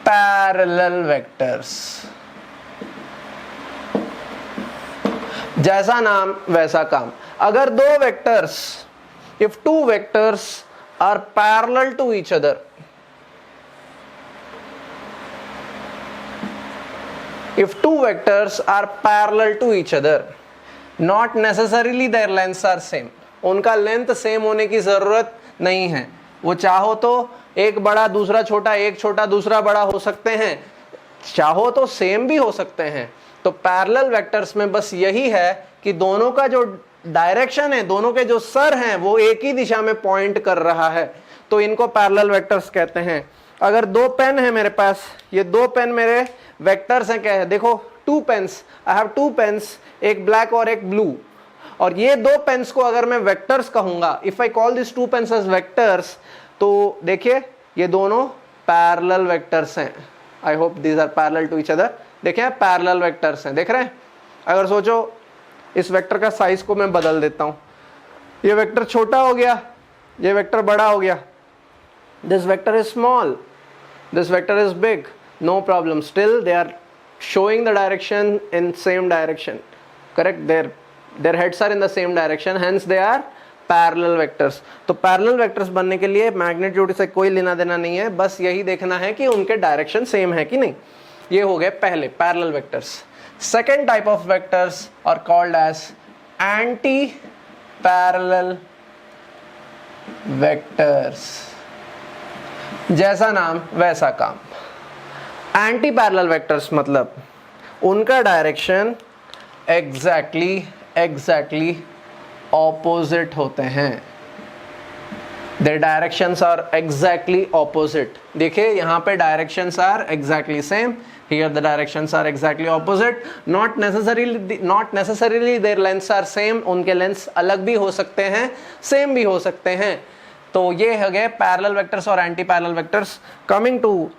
parallel vectors. जैसा नाम वैसा काम। अगर दो vectors, if two vectors are parallel to each other, if two vectors are parallel to each other, not necessarily their lengths are same, उनका length same होने की जरूरत नहीं है। वो चाहो तो एक बड़ा दूसरा छोटा, एक छोटा दूसरा बड़ा हो सकते हैं, चाहो तो सेम भी हो सकते हैं। तो पैरेलल वेक्टर्स में बस यही है कि दोनों का जो डायरेक्शन है, दोनों के जो सर हैं, वो एक ही दिशा में पॉइंट कर रहा है, तो इनको पैरेलल वेक्टर्स कहते हैं। अगर दो पेन है मेरे पास, ये दो पेन मेरे वेक्टर्स हैं, क्या है? देखो, two pens, I have two pens, एक ब्लैक और एक ब्लू, और ये दो पेन्स को अगर मैं वेक्टर्स कहूंगा, if I call this two pens as vectors, तो देखिए ये दोनों पैरेलल वेक्टर्स हैं। I hope these are parallel to each other. देखिए पैरेलल वेक्टर्स हैं, देख रहे हैं? अगर सोचो इस वेक्टर का साइज को मैं बदल देता हूं, ये वेक्टर छोटा हो गया, ये वेक्टर बड़ा हो गया, this vector is small, this vector is big, no problem, still they are showing the direction in same direction, correct? Their heads are in the same direction, hence they are parallel vectors। तो parallel vectors बनने के लिए magnitude से कोई लेना देना नहीं है, बस यही देखना है कि उनके डायरेक्शन सेम है कि नहीं। ये हो गए पहले parallel vectors. Second type of vectors are called as anti parallel vectors. जैसा नाम वैसा काम। एंटी पैरेलल वेक्टर्स मतलब उनका डायरेक्शन एग्जैक्टली ऑपोजिट होते हैं। Their directions are exactly opposite. देखिए यहाँ पे directions are exactly same, here the directions are exactly opposite, not necessarily their lengths are same, उनके लेंथ्स अलग भी हो सकते हैं, सेम भी हो सकते हैं। तो ये हो गए पैरेलल वेक्टर्स और anti parallel vectors. Coming to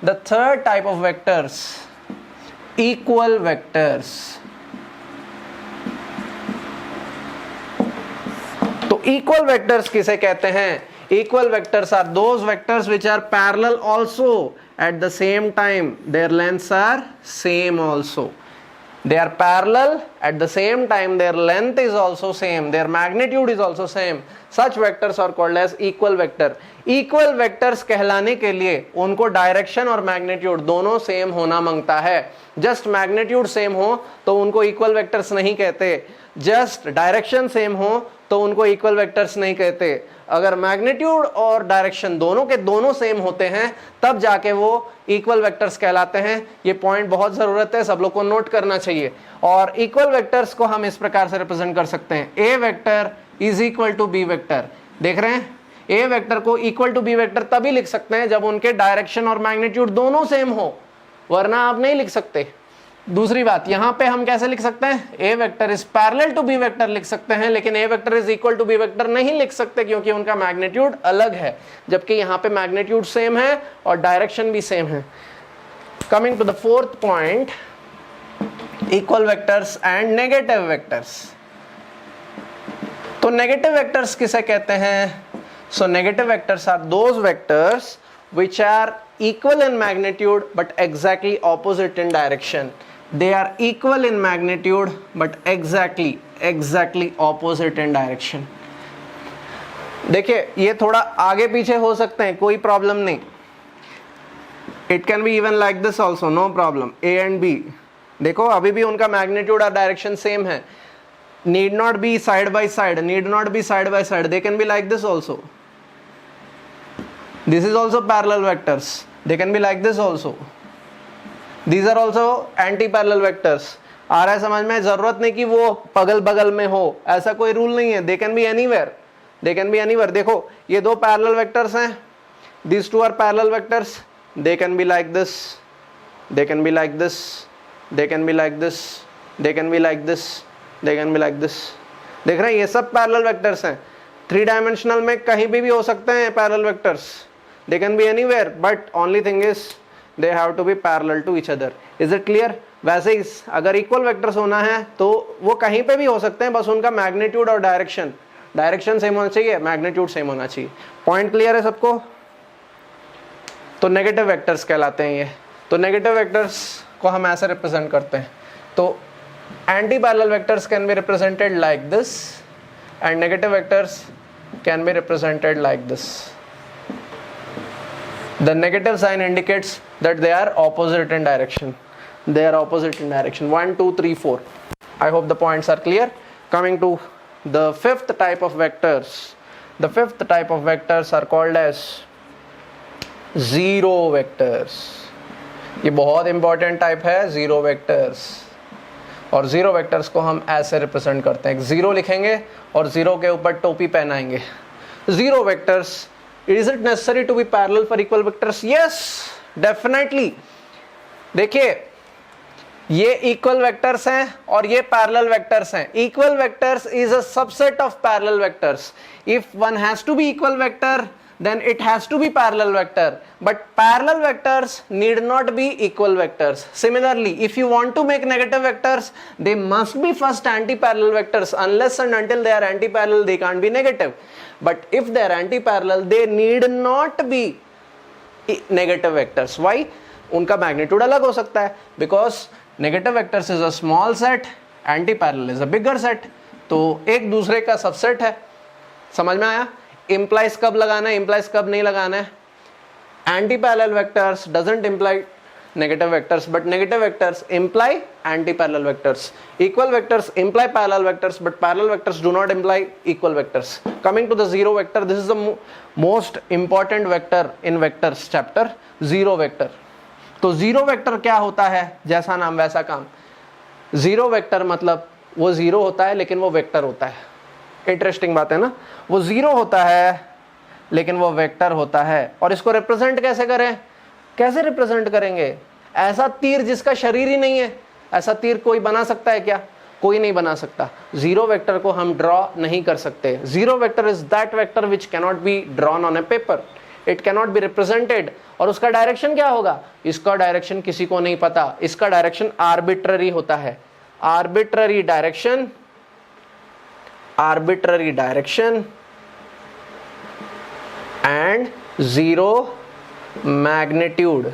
the third type of vectors, equal vectors. तो इक्वल वेक्टर्स किसे कहते हैं? Equal vectors are those vectors which are parallel also at the same time, their lengths are same also. They are parallel at the same time, their length is also same, their magnitude is also same. Such vectors are called as equal vector. Equal vectors कहलाने के लिए उनको direction और magnitude दोनों same होना मांगता है। Just magnitude same हो तो उनको इक्वल वेक्टर्स नहीं कहते, जस्ट डायरेक्शन सेम हो तो उनको इक्वल वेक्टर्स नहीं कहते। अगर मैग्नीट्यूड और डायरेक्शन दोनों के दोनों सेम होते हैं तब जाके वो इक्वल वेक्टर्स कहलाते हैं। ये पॉइंट बहुत ज़रूरत है, सब लोग को नोट करना चाहिए। और इक्वल वेक्टर्स को हम इस प्रकार से रिप्रेजेंट कर सकते हैं, A vector is equal to B vector. देख रहे हैं, ए वेक्टर को इक्वल टू बी वेक्टर तभी लिख सकते हैं जब उनके डायरेक्शन और मैग्नीट्यूड दोनों सेम हो, वरना आप नहीं लिख सकते। दूसरी बात, यहां पे हम कैसे लिख सकते हैं? A vector is parallel to B vector लिख सकते हैं, लेकिन A vector is equal to B vector नहीं लिख सकते क्योंकि उनका मैग्नीट्यूड अलग है, जबकि यहां पे मैग्नीट्यूड सेम है और डायरेक्शन भी सेम है। Coming to the fourth point, equal vectors and negative vectors. तो नेगेटिव वेक्टर्स किसे कहते हैं? So negative vectors are those vectors which are equal in magnitude but exactly opposite in direction. They are equal in magnitude but exactly opposite in direction. देखिए ये थोड़ा आगे पीछे हो सकते हैं, कोई प्रॉब्लम नहीं। It can be even like this also, no problem. A and B, देखो अभी भी उनका मैग्नीट्यूड और डायरेक्शन सेम है। Need not be side by side, need not be side by side. They can be like this also. This is also parallel vectors. They can be like this also. These are also anti-parallel vectors. आ रहा है समझ में? जरूरत नहीं कि वो बगल बगल में हो, ऐसा कोई रूल नहीं है। They can be anywhere. They can be anywhere. देखो ये दो पैरेलल वेक्टर्स हैं, these two are parallel vectors, they can be like this, they can be like this, they can be like this, they can be like this, they can be like this। देख रहे हैं ये सब parallel vectors हैं, 3 dimensional में कहीं भी हो सकते हैं parallel vectors, they can be anywhere but only thing is they have to be parallel to each other। is it clear? वैसे ही अगर इक्वल वेक्टर्स होना है तो वो कहीं पे भी हो सकते हैं, बस उनका मैग्नीट्यूड और डायरेक्शन सेम होना चाहिए, मैग्नीट्यूड सेम होना चाहिए। पॉइंट क्लियर है सबको? तो नेगेटिव वेक्टर्स कहलाते हैं ये। तो नेगेटिव वेक्टर्स को हम ऐसे रिप्रेजेंट करते हैं, तो anti parallel vectors can be represented like this and negative vectors can be represented like this. The negative sign indicates that they are opposite in direction, they are opposite in direction। 1 2 3 4। I hope the points are clear। Coming to the fifth type of vectors, the fifth type of vectors are called as zero vectors। ये बहुत important type है zero vectors, और zero vectors को हम ऐसे represent करते हैं, zero लिखेंगे और जीरो के ऊपर टोपी पहनाएंगे। Zero vectors, is it necessary to be parallel for equal vectors? Yes, definitely. देखिए ये इक्वल वेक्टर्स हैं और ये पैरेलल वेक्टर्स हैं। Equal vectors is a subset of parallel vectors. If one has to be equal vector then it has to be parallel vector, but parallel vectors need not be equal vectors। Similarly, if you want to make negative vectors, they must be first anti-parallel vectors। Unless and until they are anti-parallel, they can't be negative। But if they are anti-parallel, they need not be negative vectors। Why? उनका magnitude अलग हो सकता है, because negative vectors is a small set, anti-parallel is a bigger set। तो एक दूसरे का subset है। समझ में आया? इम्प्लाइज कब लगाना है, इम्प्लाइज कब नहीं लगाना है? Anti parallel vectors doesn't imply negative vectors, but negative vectors imply anti parallel vectors. Equal vectors imply parallel vectors, but parallel vectors do not imply equal vectors. Coming to the zero vector, this is the most important vector in vectors chapter, zero vector. तो zero vector क्या होता है? जैसा नाम वैसा काम। Zero vector मतलब वो जीरो होता है लेकिन वो वेक्टर होता है। इंटरेस्टिंग बात है ना, वो जीरो होता है लेकिन वो वेक्टर होता है। और इसको रिप्रेजेंट कैसे करें? कैसे रिप्रेजेंट करेंगे? ऐसा तीर जिसका शरीर ही नहीं है, ऐसा तीर कोई बना सकता है क्या? कोई नहीं बना सकता। जीरो वेक्टर को हम ड्रॉ नहीं कर सकते। Zero vector is that vector which cannot be drawn on A paper, it cannot be represented. और उसका डायरेक्शन क्या होगा? इसका डायरेक्शन किसी को नहीं पता, इसका डायरेक्शन आर्बिट्ररी होता है। Arbitrary direction, arbitrary direction and zero magnitude।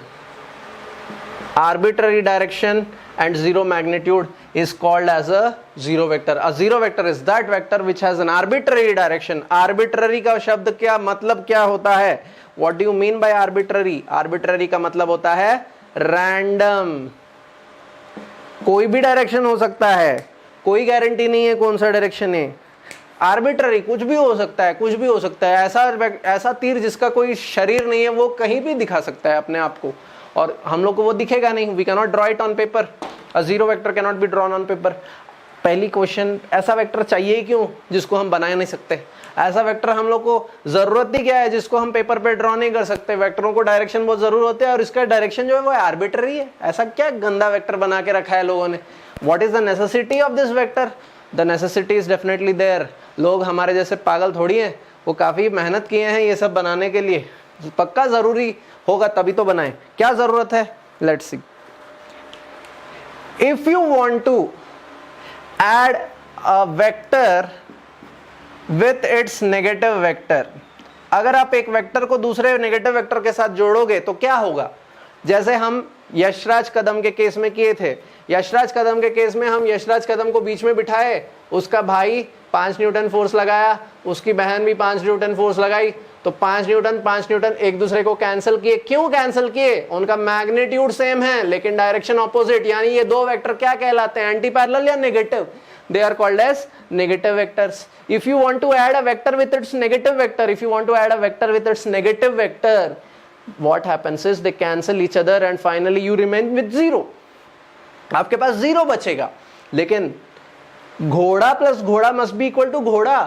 arbitrary direction and zero magnitude is called as a zero vector। a zero vector is that vector which has an arbitrary direction। arbitrary का शब्द क्या मतलब क्या होता है? what do you mean by arbitrary? arbitrary का मतलब होता है random। कोई भी डायरेक्शन हो सकता है, कोई गारंटी नहीं है कौन सा डायरेक्शन है। आर्बिट्ररी कुछ भी हो सकता है, कुछ भी हो सकता है। ऐसा तीर जिसका कोई शरीर नहीं है वो कहीं भी दिखा सकता है अपने आप को, और हम लोग को वो दिखेगा नहीं। We cannot draw it on paper. A zero vector cannot be drawn on paper. पहली क्वेश्चन, ऐसा वेक्टर चाहिए ही क्यों जिसको हम बना नहीं सकते? ऐसा वेक्टर हम लोग को जरूरत ही क्या है जिसको हम पेपर पे ड्रॉ नहीं कर सकते? वेक्टरों को डायरेक्शन बहुत जरूर होते हैं और इसका डायरेक्शन जो है वो आर्बिट्ररी है। ऐसा क्या गंदा वेक्टर बना के रखा है लोगों ने? What is the necessity of this vector? The necessity is definitely there. लोग हमारे जैसे पागल थोड़ी हैं, वो काफी मेहनत किए हैं ये सब बनाने के लिए। पक्का जरूरी होगा तभी तो बनाए। क्या जरूरत है? Let's see. If you want to add a vector with its negative vector, अगर आप एक वेक्टर को दूसरे नेगेटिव वेक्टर के साथ जोड़ोगे तो क्या होगा? जैसे हम यशराज कदम के केस में किए थे। यशराज कदम के केस में हम यशराज कदम को बीच में बिठाए, उसका भाई 5 न्यूटन फोर्स लगाया, उसकी बहन भी 5 न्यूटन फोर्स लगाई, तो 5 न्यूटन एक दूसरे को कैंसिल किए। क्यों कैंसिल किए? उनका मैग्नीट्यूड सेम है लेकिन डायरेक्शन ऑपोजिट। यानी ये दो वेक्टर क्या कहलाते हैं? एंटी पैरेलल या negative? they are called as negative vectors। if you want to add a vector with its negative vector, if you want to add a vector with its negative vector, what happens is they cancel each other and finally you remain with zero। आपके पास zero बचेगा। लेकिन घोड़ा plus घोड़ा must be equal to घोड़ा।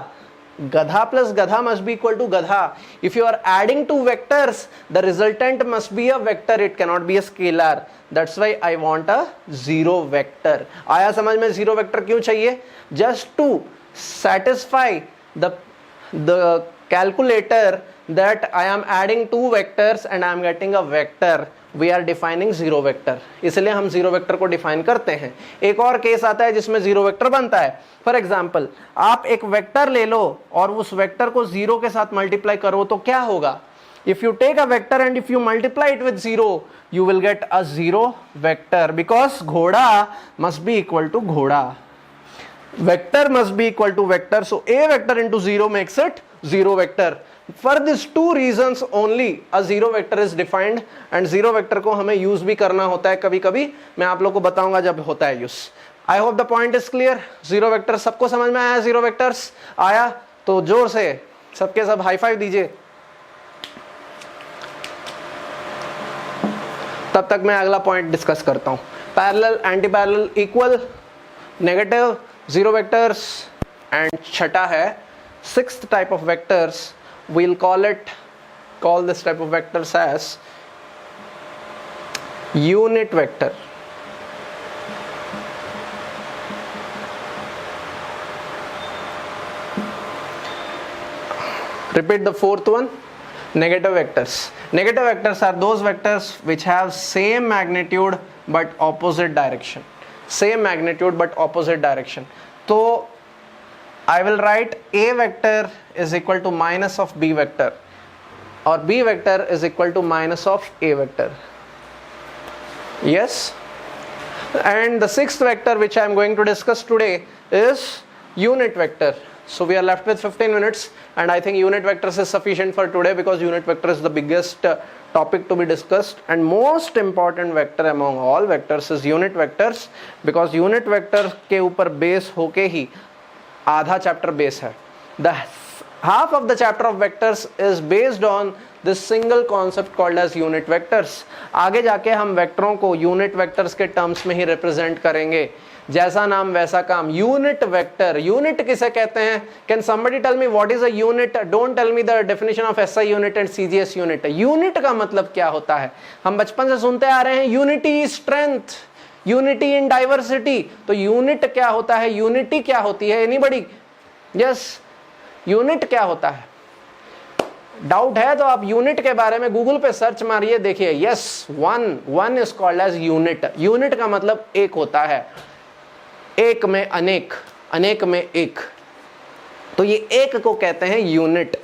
Gadha plus Gadha must be equal to Gadha. If you are adding two vectors, the resultant must be a vector, it cannot be a scalar. That's why I want a zero vector. आया समझ में zero vector क्यों चाहिए? Just to satisfy the calculator that I am adding two vectors and I am getting a vector. We are defining zero vector. इसलिए हम zero vector को define करते हैं. एक और केस आता है जिसमें zero vector बनता है. फॉर एग्जाम्पल, आप एक वेक्टर ले लो और उस वेक्टर को जीरो के साथ मल्टीप्लाई करो तो क्या होगा? If you take a vector and if you multiply it with zero, you will get a zero vector, because ghoda must be equal to ghoda, vector must be equal to vector, so a vector into 0 makes it zero vector. For these two reasons only a zero vector is defined, and zero vector को हमें use भी करना होता है कभी कभी. मैं आप लोग को बताऊंगा जब होता है use. I hope the point is clear. Zero vector सबको समझ में आया? जीरो वेक्टर्स आया तो जोर से सबके सब हाई फाइव दीजिए. तब तक मैं अगला पॉइंट डिस्कस करता हूं. Parallel, anti parallel, equal, negative, zero vectors, and छठा है sixth type of vectors. we'll call this type of vectors as unit vector. Repeat the fourth one, negative vectors. Negative vectors are those vectors which have same magnitude but opposite direction. Same magnitude but opposite direction. So I will write a vector is equal to minus of b vector, or b vector is equal to minus of a vector. Yes. And the sixth vector which I am going to discuss today is unit vector. So we are left with 15 minutes, and I think unit vectors is sufficient for today because unit vector is the biggest topic to be discussed, and most important vector among all vectors is unit vectors, because unit vector के ऊपर base होके ही आधा chapter base है. The half of the chapter of vectors is based on this single concept called as unit vectors. आगे जाके हम वेक्टरों को unit vectors के टर्म्स में ही रिप्रेजेंट करेंगे. जैसा नाम वैसा काम. यूनिट वेक्टर, यूनिट किसे कहते हैं? Can somebody tell me what is a unit? Don't tell me the definition of SI unit and CGS unit. Unit का मतलब क्या होता है? हम बचपन से सुनते आ रहे हैं unity strength, unity in diversity. तो यूनिट क्या होता है? यूनिटी क्या होती है? एनीबडी? यस, यूनिट क्या होता है? डाउट है तो आप यूनिट के बारे में गूगल पे सर्च मारिए, देखिए. Yes, one is called as unit. Unit का मतलब एक होता है, एक में अनेक, अनेक में एक. तो ये एक को कहते हैं यूनिट.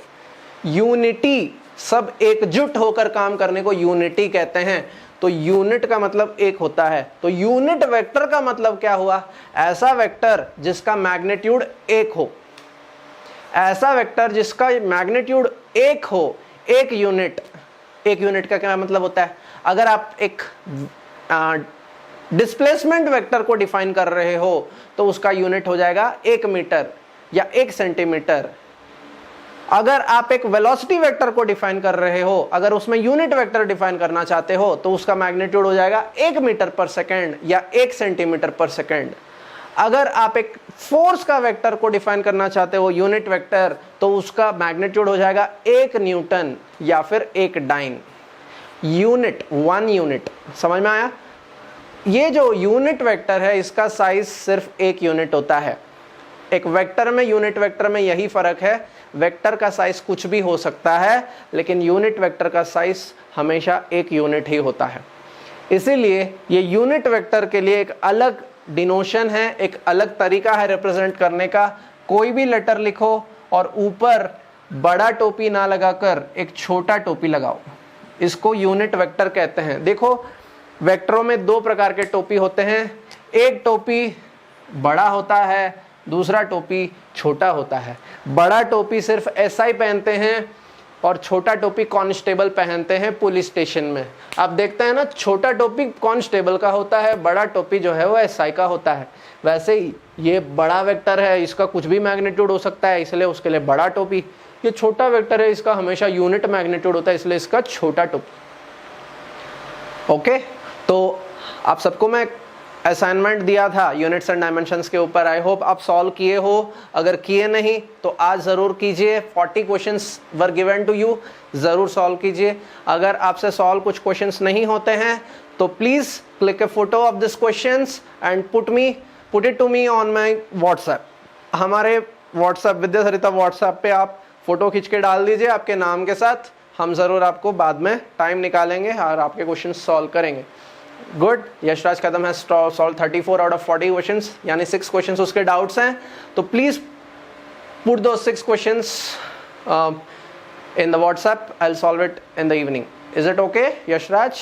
यूनिटी, सब एकजुट होकर काम करने को यूनिटी कहते हैं. तो यूनिट का मतलब एक होता है. तो यूनिट वेक्टर का मतलब क्या हुआ? ऐसा वेक्टर जिसका मैग्नीट्यूड एक हो, ऐसा वेक्टर जिसका मैग्नीट्यूड एक हो. एक यूनिट, एक यूनिट का क्या मतलब होता है? अगर आप एक डिस्प्लेसमेंट वेक्टर को डिफाइन कर रहे हो तो उसका यूनिट हो जाएगा 1 मीटर या 1 सेंटीमीटर. अगर आप एक वेलोसिटी वेक्टर को डिफाइन कर रहे हो, अगर उसमें यूनिट वेक्टर डिफाइन करना चाहते हो तो उसका मैग्नीट्यूड हो जाएगा 1 मीटर पर सेकेंड या 1 सेंटीमीटर पर सेकेंड. अगर आप एक फोर्स का वेक्टर को डिफाइन करना चाहते हो, यूनिट वेक्टर, तो उसका मैग्नीट्यूड हो जाएगा 1 न्यूटन या फिर 1 डाइन. Unit, 1 unit. समझ में आया? ये जो यूनिट वेक्टर है इसका साइज सिर्फ 1 यूनिट होता है. एक वेक्टर में, यूनिट वेक्टर में यही फर्क है. वेक्टर का साइज कुछ भी हो सकता है, लेकिन यूनिट वेक्टर का साइज हमेशा 1 यूनिट ही होता है. इसीलिए ये यूनिट वेक्टर के लिए एक अलग डिनोशन है, एक अलग तरीका है रिप्रेजेंट करने का. कोई भी लेटर लिखो और ऊपर बड़ा टोपी ना लगाकर एक छोटा टोपी लगाओ, इसको यूनिट वेक्टर कहते हैं. देखो, वेक्टरों में 2 प्रकार के टोपी होते हैं. एक टोपी बड़ा होता है, दूसरा टोपी छोटा होता है. बड़ा टोपी सिर्फ एसआई पहनते हैं और छोटा टोपी कांस्टेबल पहनते हैं पुलिस स्टेशन में. आप देखते हैं ना, छोटा टोपी कांस्टेबल का होता है, बड़ा टोपी जो है वो एसआई का होता है. वैसे ही ये बड़ा वेक्टर है, इसका कुछ भी मैग्नीट्यूड हो सकता है, इसलिए उसके लिए बड़ा टोपी. ये छोटा वेक्टर है, इसका हमेशा यूनिट मैग्नीट्यूड होता है, इसलिए इसका छोटा टोपी. ओके, तो आप सबको मैं असाइनमेंट दिया था यूनिट्स एंड डायमेंशंस के ऊपर, आई होप आप सॉल्व किए हो। अगर किए नहीं तो आज ज़रूर कीजिए। 40 questions were given to you, ज़रूर सॉल्व कीजिए। अगर आपसे सॉल्व कुछ क्वेश्चंस नहीं होते हैं तो please click a photo of this questions and put it to me on my WhatsApp. हमारे व्हाट्सएप विद्या सरिता व्हाट्सएप पे आप फोटो खींच के डाल दीजिए आपके नाम के साथ, हम ज़रूर आपको बाद में टाइम निकालेंगे और आपके क्वेश्चन सॉल्व करेंगे। गुड, यशराज कदम है सॉल्व 34 आउट ऑफ 40 क्वेश्चंस, यानी 6 क्वेश्चंस उसके डाउट्स हैं। तो प्लीज़ पुट दो 6 questions in the WhatsApp, I will solve it in the evening. Is it okay Yashraj?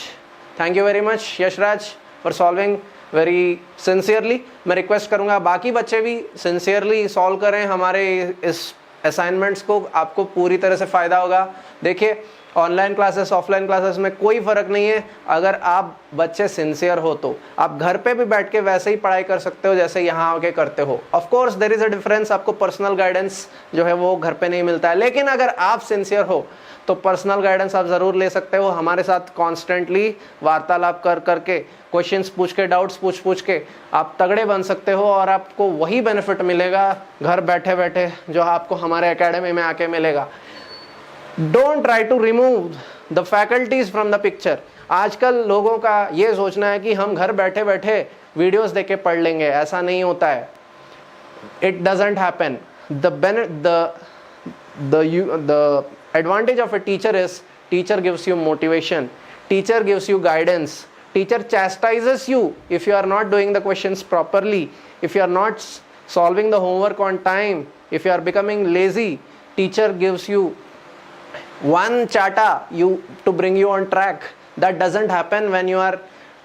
Thank you very much Yashraj for solving very sincerely. मैं request करूँगा बाकी बच्चे भी सिंसियरली सॉल्व करें हमारे इस असाइनमेंट्स को, आपको पूरी तरह से फ़ायदा होगा। देखिए ऑनलाइन क्लासेस ऑफलाइन क्लासेस में कोई फ़र्क नहीं है। अगर आप बच्चे सिंसियर हो तो आप घर पे भी बैठ के वैसे ही पढ़ाई कर सकते हो जैसे यहाँ आके करते हो। Of course there is a difference, आपको पर्सनल गाइडेंस जो है वो घर पे नहीं मिलता है, लेकिन अगर आप सिंसियर हो तो पर्सनल गाइडेंस आप ज़रूर ले सकते हो। हमारे साथ कॉन्स्टेंटली वार्तालाप कर करके, क्वेश्चंस पूछ के, डाउट्स पूछ के आप तगड़े बन सकते हो और आपको वही बेनिफिट मिलेगा घर बैठे बैठे जो आपको हमारे एकेडमी में आके मिलेगा। Don't try to remove the faculties from the picture. आजकल लोगों का ये सोचना है कि हम घर बैठे बैठे वीडियोस देख के पढ़ लेंगे, ऐसा नहीं होता है। It doesn't happen. The advantage of a teacher is teacher gives you motivation, teacher gives you guidance, teacher chastises you if you are not doing the questions properly, if you are not solving the homework on time, if you are becoming lazy. Teacher gives you one chata to bring you on track. That doesn't happen when you are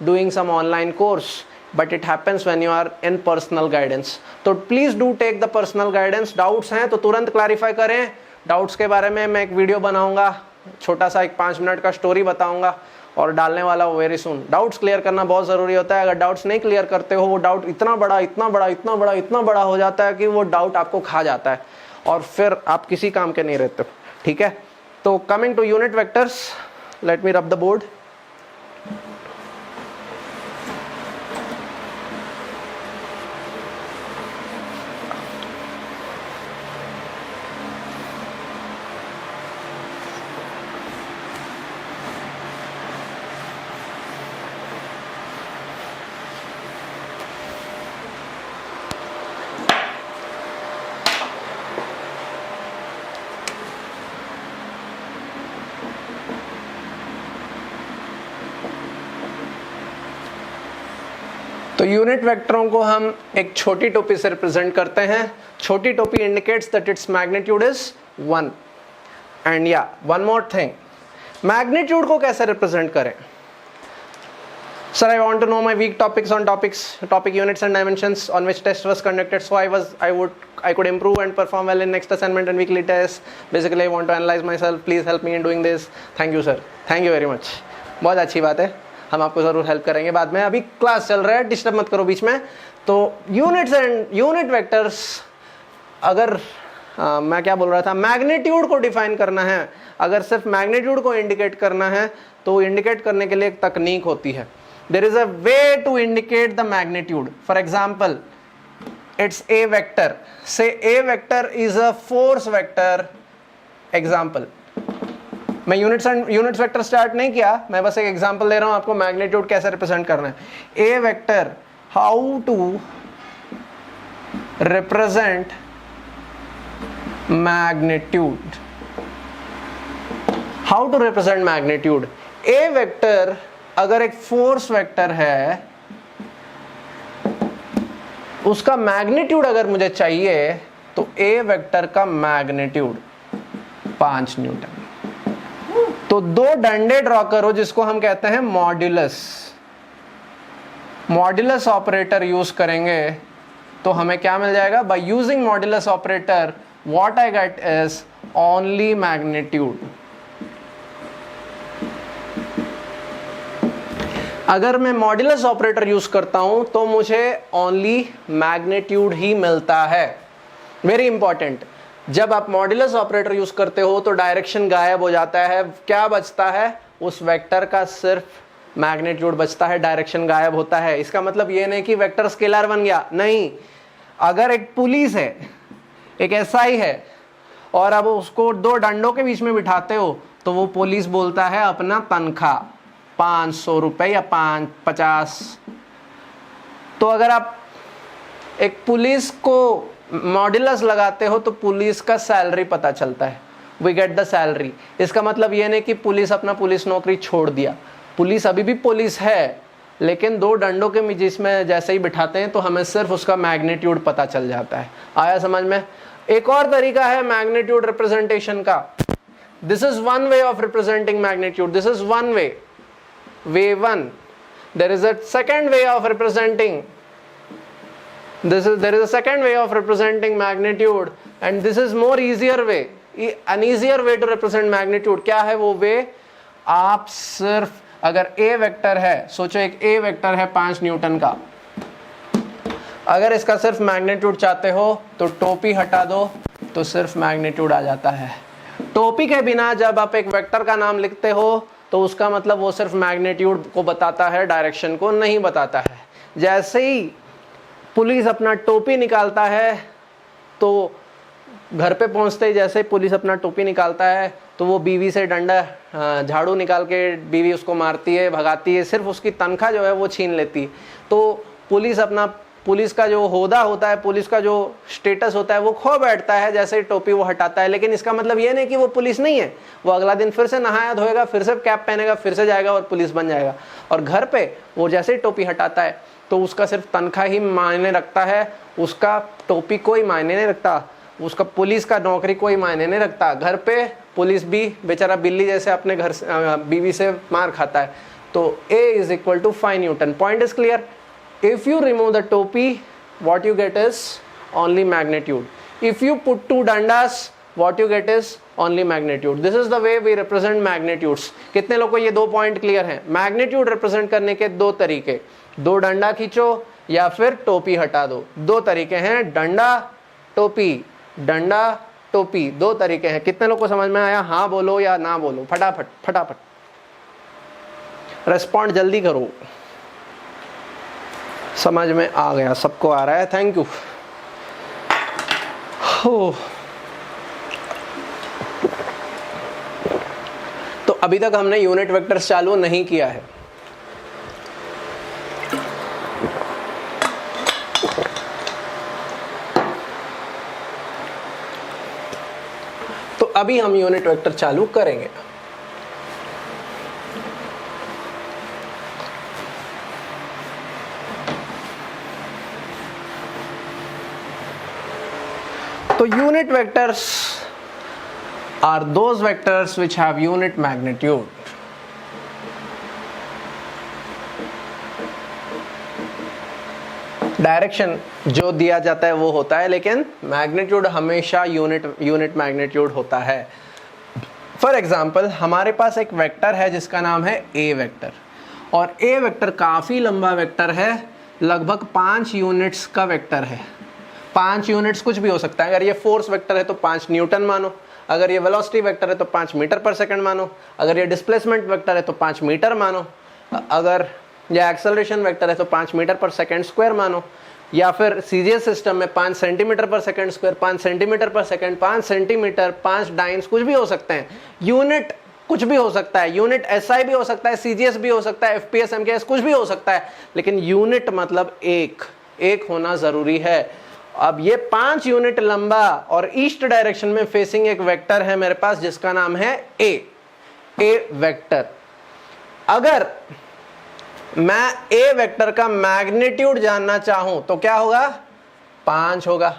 doing some online course, but it happens when you are in personal guidance. So please do take the personal guidance. Doubts हैं तो तुरंत clarify करें। Doubts के बारे में मैं एक video बनाऊंगा, छोटा सा एक 5 मिनट का स्टोरी बताऊंगा और डालने वाला हूँ वेरी सुन। डाउट्स क्लियर करना बहुत ज़रूरी होता है। अगर डाउट्स नहीं क्लियर करते हो, वो डाउट इतना बड़ा हो जाता है कि वो डाउट आपको खा जाता है और फिर आप किसी काम के नहीं रहते हो। ठीक है, तो coming to unit vectors, let me rub the board. तो यूनिट वेक्टरों को हम एक छोटी टोपी से रिप्रेजेंट करते हैं। छोटी टोपी indicates that its magnitude is 1। And या वन मोर थिंग, मैग्नीट्यूड को कैसे रिप्रेजेंट करें? Sir, I want to know my weak topics on topic units and dimensions on which test was conducted, so I could improve and perform well in next assignment and weekly tests. Basically, I want to analyze myself. Please help me in doing this. Thank you, sir. Thank you very much. बहुत अच्छी बात है, हम आपको ज़रूर help करेंगे बाद में। अभी क्लास चल रहा है, डिस्टर्ब मत करो बीच में। तो यूनिट्स एंड यूनिट वेक्टर्स, अगर मैं क्या बोल रहा था, मैग्नीट्यूड को डिफाइन करना है, अगर सिर्फ मैग्नीट्यूड को इंडिकेट करना है तो इंडिकेट करने के लिए एक तकनीक होती है। There is a way to indicate the magnitude. For example, it's a vector, say a vector is a force vector. Example, मैं यूनिट्स वेक्टर स्टार्ट नहीं किया, मैं बस एक एग्जांपल दे रहा हूं आपको मैग्नीट्यूड कैसे रिप्रेजेंट करना है। A vector, how to represent magnitude, how to represent magnitude. A vector अगर एक फोर्स वेक्टर है, उसका मैग्नीट्यूड अगर मुझे चाहिए तो ए वेक्टर का मैग्नीट्यूड 5 न्यूटन। तो 2 डंडे ड्रॉ करो जिसको हम कहते हैं मॉड्यूलस। मॉड्यूलस ऑपरेटर यूज करेंगे तो हमें क्या मिल जाएगा? By using modulus operator what I get is only magnitude. अगर मैं मॉड्यूलस ऑपरेटर यूज करता हूं तो मुझे ओनली मैग्नीट्यूड ही मिलता है। वेरी इंपॉर्टेंट, जब आप मॉड्यूलस ऑपरेटर यूज करते हो तो डायरेक्शन गायब हो जाता है। क्या बचता है? उस वेक्टर का सिर्फ मैग्नीट्यूड बचता है, डायरेक्शन गायब होता है। इसका मतलब ये नहीं कि वेक्टर स्केलर बन गया, नहीं। अगर एक पुलिस है, एक एसआई है, और अब उसको दो डंडों के बीच में बिठाते हो तो वो पुलिस बोलता है अपना तनख्वाह 500 रुपये या 50। तो अगर आप एक पुलिस को मॉड्यूलस लगाते हो तो पुलिस का सैलरी पता चलता है, वी गेट द सैलरी। इसका मतलब ये नहीं कि पुलिस अपना पुलिस नौकरी छोड़ दिया, पुलिस अभी भी पुलिस है, लेकिन दो डंडों के जिसमें जैसे ही बिठाते हैं तो हमें सिर्फ उसका मैग्नीट्यूड पता चल जाता है। आया समझ में? एक और तरीका है मैग्नीट्यूड रिप्रेजेंटेशन का। This is one way of representing magnitude, this is one way one. There is a second way of representing, there is a second way of representing magnitude, and this is more easier way, an easier way to represent magnitude। क्या है वो वे? आप सिर्फ अगर a vector है, सोचो एक a vector है 5 न्यूटन का, अगर इसका सिर्फ मैग्नीट्यूड चाहते हो तो टोपी हटा दो तो सिर्फ मैग्नीट्यूड आ जाता है। टोपी के बिना जब आप एक वेक्टर का नाम लिखते हो तो उसका मतलब वो सिर्फ मैग्नीट्यूड को बताता है, डायरेक्शन को नहीं बताता है। जैसे ही पुलिस अपना टोपी निकालता है तो घर पे पहुंचते ही जैसे पुलिस अपना टोपी निकालता है तो वो बीवी से डंडा झाड़ू निकाल के बीवी उसको मारती है, भगाती है, सिर्फ उसकी तनख्वाह जो है वो छीन लेती है। तो पुलिस का जो होदा होता है, पुलिस का जो स्टेटस होता है वो खो बैठता है जैसे ही टोपी वो हटाता है। लेकिन इसका मतलब ये नहीं कि वो पुलिस नहीं है, वो अगला दिन फिर से नहाया धोएगा, फिर से कैप पहनेगा, फिर से जाएगा और पुलिस बन जाएगा। और घर पे वो जैसे ही टोपी हटाता है तो उसका सिर्फ तनख्वाह ही मायने रखता है, उसका टोपी कोई मायने नहीं रखता, उसका पुलिस का नौकरी कोई मायने नहीं रखता। घर पे पुलिस भी बेचारा बिल्ली जैसे अपने घर बीवी से मार खाता है। तो A is equal to 5 Newton। Point is clear? If you remove the topi, what you get is only magnitude. If you put 2 dandas, what you get is only magnitude. This is the way we represent magnitudes। कितने लोगों को ये 2 point clear हैं? Magnitude represent करने के 2 तरीके, 2 डंडा खींचो या फिर टोपी हटा दो। 2 तरीके हैं, डंडा टोपी, डंडा टोपी, 2 तरीके हैं। कितने लोग को समझ में आया? हाँ बोलो या ना बोलो, फटाफट फटाफट रेस्पॉन्ड जल्दी करो। समझ में आ गया? सबको आ रहा है? Thank you. तो अभी तक हमने यूनिट वेक्टर्स चालू नहीं किया है। तो अभी हम यूनिट वेक्टर चालू करेंगे। तो unit vectors are those vectors which have unit magnitude। Direction जो दिया जाता है वो होता है, लेकिन मैग्नीट्यूड हमेशा यूनिट मैग्नीट्यूड होता है। फॉर एग्जाम्पल हमारे पास एक वेक्टर है जिसका नाम है ए वेक्टर, और ए वेक्टर काफ़ी लंबा वेक्टर है, लगभग 5 यूनिट्स का वेक्टर है। 5 यूनिट्स कुछ भी हो सकता है। अगर ये फोर्स वेक्टर है तो 5 न्यूटन मानो, अगर ये वेलोसिटी वेक्टर है तो 5 मीटर पर सेकंड मानो, अगर ये डिस्प्लेसमेंट वेक्टर है तो 5 मीटर मानो, अगर ये एक्सेलरेशन वेक्टर है तो 5 मीटर पर सेकंड स्क्वायर मानो, या फिर सीजीएस सिस्टम में 5 सेंटीमीटर पर सेकंड स्क्वायर, 5 सेंटीमीटर पर सेकंड, 5 सेंटीमीटर, 5 डाइन्स, कुछ भी हो सकते हैं। यूनिट कुछ भी हो सकता है, यूनिट एसआई भी हो सकता है, सीजीएस भी हो सकता है, एफपीएस, एमकेएस, कुछ भी हो सकता है, लेकिन यूनिट मतलब एक होना जरूरी है। अब ये 5 यूनिट लंबा और ईस्ट डायरेक्शन में फेसिंग एक वेक्टर है मेरे पास जिसका नाम है ए वेक्टर। अगर मैं ए वेक्टर का मैग्नीट्यूड जानना चाहूं तो क्या होगा? 5 होगा।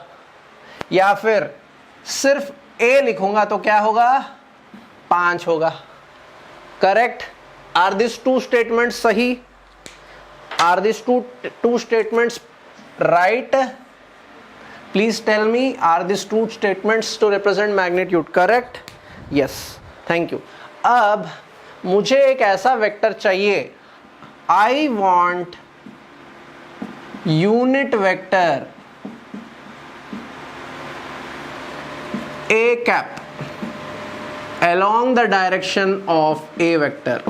या फिर सिर्फ ए लिखूंगा तो क्या होगा? 5 होगा। करेक्ट? आर दिस 2 स्टेटमेंट्स सही? Are this two statements right? Please tell me, are these 2 statements to represent magnitude correct? Yes, thank you। अब मुझे एक ऐसा वेक्टर चाहिए, I want unit vector A cap along the direction of A vector।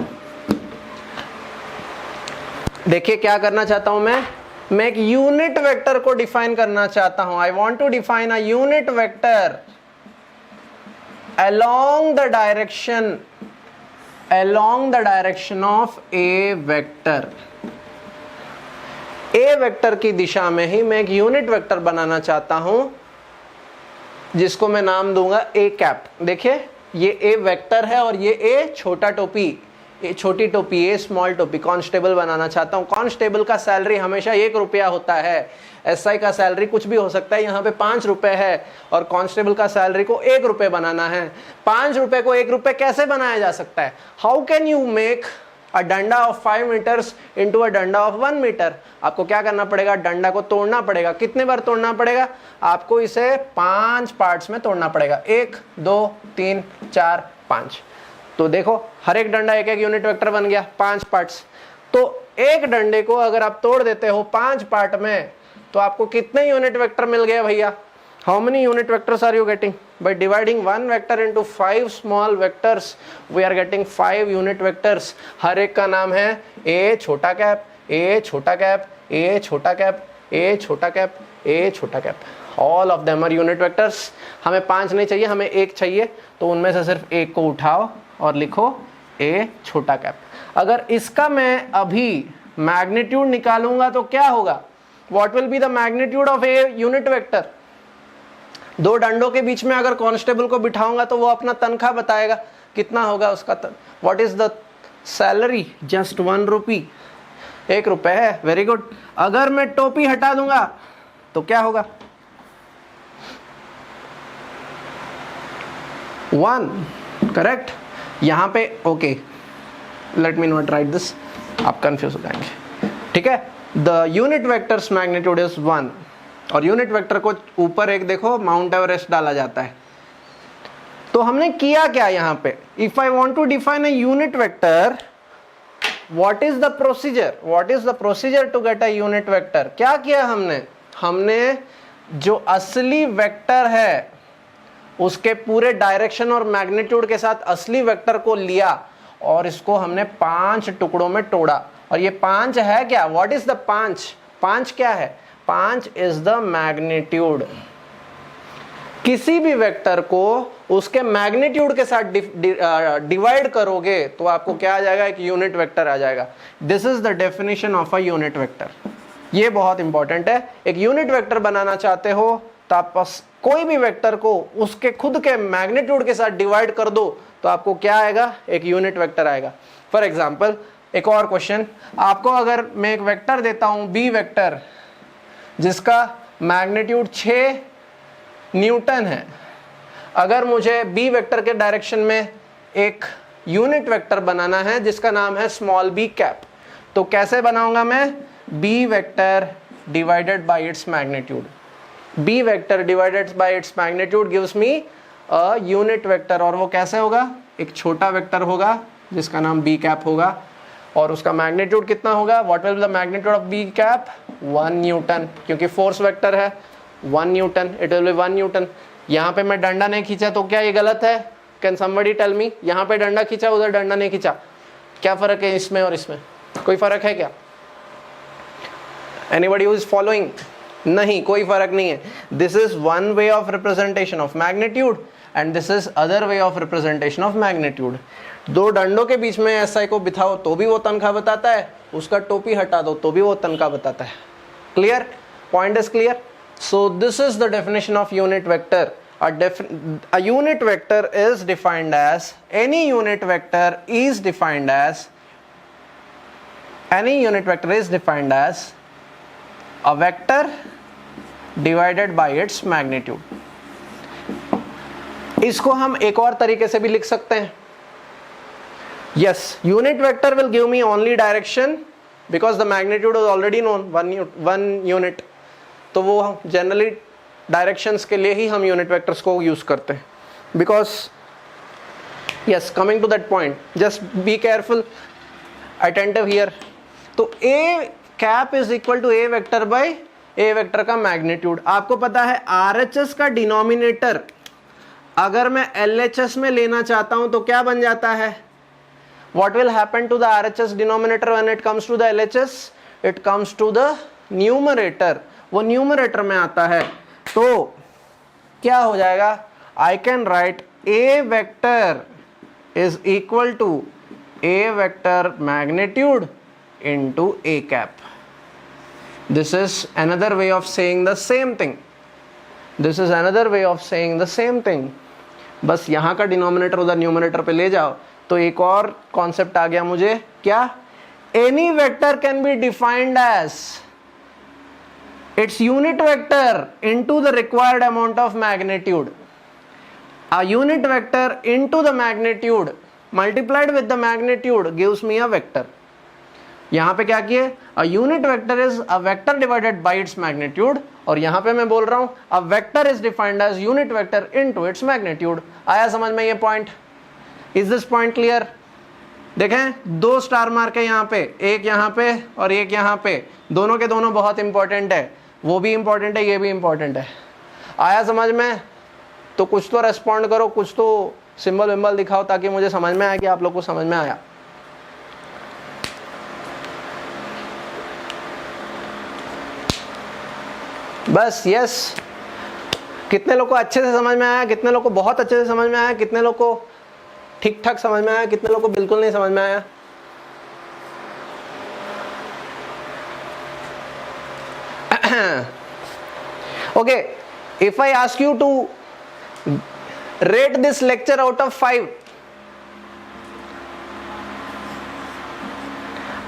देखिए क्या करना चाहता हूं मैं एक यूनिट वेक्टर को डिफाइन करना चाहता हूं। I want to define a unit vector along the direction of a vector. A vector की दिशा में ही मैं एक यूनिट वेक्टर बनाना चाहता हूं जिसको मैं नाम दूंगा ए कैप। देखिए ये ए वेक्टर है और ये ए छोटा टोपी, ए छोटी टोपी, ए स्मॉल टोपी। कांस्टेबल बनाना चाहता हूं। कांस्टेबल का सैलरी हमेशा 1 रुपया होता है। एसआई का सैलरी कुछ भी हो सकता है, यहाँ पे 5 रुपए है और कांस्टेबल का सैलरी को 1 रुपए बनाना है। 5 रुपए को 1 रुपए कैसे बनाया जा सकता है? How can you make a डंडा ऑफ 5 मीटर्स इनटू अ डंडा ऑफ 1 मीटर? आपको क्या करना पड़ेगा? डंडा को तोड़ना पड़ेगा। कितने बार तोड़ना पड़ेगा? आपको इसे 5 पार्ट्स में तोड़ना पड़ेगा। 1 2 3 4 5। तो देखो हर एक डंडा एक एक यूनिट वेक्टर बन गया, 5 पार्ट्स। तो एक डंडे को अगर आप तोड़ देते हो 5 पार्ट में तो आपको कितने यूनिट वेक्टर मिल गए भैया? How many unit vectors are you getting? By dividing 1 vector into 5 small vectors we are getting 5 unit vectors. हर एक का नाम है ए छोटा कैप, ए छोटा कैप, ए छोटा कैप, ए छोटा कैप, ए छोटा cap. All of them are unit vectors. हमें 5 नहीं चाहिए, हमें 1 चाहिए, तो उनमें से सिर्फ एक को उठाओ और लिखो ए छोटा कैप। अगर इसका मैं अभी मैग्नीट्यूड निकालूंगा तो क्या होगा? What will be the magnitude of a unit vector? 2 डंडों के बीच में अगर कांस्टेबल को बिठाऊंगा तो वो अपना तनख्वाह बताएगा, कितना होगा उसका what is the salary? Just 1 रुपी, 1 रुपए है। Very good. अगर मैं टोपी हटा दूंगा तो क्या होगा? 1, करेक्ट। यहां पे okay, let me not right this, आप कंफ्यूज हो जाएंगे। ठीक है, the unit vectors magnitude is 1 और यूनिट वेक्टर को ऊपर एक देखो माउंट एवरेस्ट डाला जाता है। तो हमने किया क्या यहां पे? If I want to define a unit vector, what is the procedure? What is the procedure to get a unit vector? क्या किया हमने जो असली वेक्टर है उसके पूरे डायरेक्शन और मैग्नीट्यूड के साथ असली वेक्टर को लिया और इसको हमने 5 टुकड़ों में तोड़ा। और ये 5 है क्या? What is the 5? 5 क्या है? 5 इज द मैग्नीट्यूड। किसी भी वेक्टर को उसके मैग्नीट्यूड के साथ डिवाइड करोगे तो आपको क्या आ जाएगा? एक यूनिट वेक्टर आ जाएगा। This is the definition of a unit vector. ये बहुत इंपॉर्टेंट है। एक यूनिट वेक्टर बनाना चाहते हो तो आप कोई भी वेक्टर को उसके खुद के मैग्नीट्यूड के साथ डिवाइड कर दो तो आपको क्या आएगा? एक यूनिट वेक्टर आएगा। फॉर एग्जाम्पल एक और क्वेश्चन, आपको अगर मैं एक वेक्टर देता हूं बी वेक्टर जिसका मैग्नीट्यूड 6 न्यूटन है, अगर मुझे बी वेक्टर के डायरेक्शन में एक यूनिट वेक्टर बनाना है जिसका नाम है स्मॉल बी कैप, तो कैसे बनाऊंगा मैं? B vector divided by its magnitude. B vector divided by its magnitude gives me a unit vector. और वो कैसे होगा? एक छोटा वेक्टर होगा जिसका नाम बी कैप होगा और उसका मैग्नीट्यूड कितना होगा? What will be the magnitude of B cap? 1 newton, क्योंकि फोर्स वेक्टर है 1 newton, it will be 1 newton. यहाँ पे मैं डंडा नहीं खींचा तो क्या ये गलत है? Can somebody tell me? यहाँ पे डंडा खींचा, उधर डंडा नहीं खींचा, क्या फर्क है इसमें और इसमें? कोई फर्क है क्या? Anybody who is following? नहीं, कोई फर्क नहीं है। This is one way of representation of magnitude and this is other way of representation of magnitude. 2 डंडों के बीच में एसआई को बिठाओ तो भी वो तनख्वाह बताता है, उसका टोपी हटा दो तो भी वो तनख्वाह बताता है। Clear? Point is clear? So this is the definition of unit vector. A unit vector is defined as any unit vector is defined as a vector divided by its magnitude। इसको हम एक और तरीके से भी लिख सकते हैं। Yes, unit vector will give me only direction because the magnitude is already known, 1 unit। तो वो जनरली डायरेक्शंस के लिए ही हम यूनिट वेक्टर्स को यूज करते हैं। Because yes, coming to that point, just be careful, attentive here. तो A cap is equal to A vector by A vector का मैग्नीट्यूड। आपको पता है आरएचएस का डिनोमिनेटर अगर मैं एलएचएस में लेना चाहता हूं तो क्या बन जाता है? what will happen to the RHS denominator when it comes to the LHS? It comes to the numerator. वो numerator में आता है, तो क्या हो जाएगा? I can write A vector is equal to A vector magnitude into A cap. This is another way of saying the same thing. This is another way of saying the same thing. बस यहाँ का denominator उधर numerator पे ले जाओ तो एक और कॉन्सेप्ट आ गया मुझे, क्या? Any vector can be defined as its unit vector into the required amount of magnitude. A unit vector into the magnitude multiplied with the magnitude gives me a vector. यहां पे क्या किए? A unit vector is a vector divided by its magnitude, और यहां पे मैं बोल रहा हूं a vector is defined as unit vector into its magnitude. आया समझ में ये point? Is this point clear? देखें, 2 स्टार मार्क है यहाँ पे, एक यहाँ पे और एक यहाँ पे, दोनों के दोनों बहुत इंपॉर्टेंट है. वो भी इंपॉर्टेंट है, ये भी इंपॉर्टेंट है. आया समझ में? तो कुछ तो रेस्पॉन्ड करो, कुछ तो सिंबल विम्बल दिखाओ ताकि मुझे समझ में आए कि आप लोग को समझ में आया. बस यस. कितने लोग को अच्छे से समझ में आया? कितने लोग को बहुत अच्छे से समझ में आया? कितने लोग को ठीक ठाक समझ में आया? कितने लोग को बिल्कुल नहीं समझ में आया? Okay, if I ask you to rate this lecture out of 5,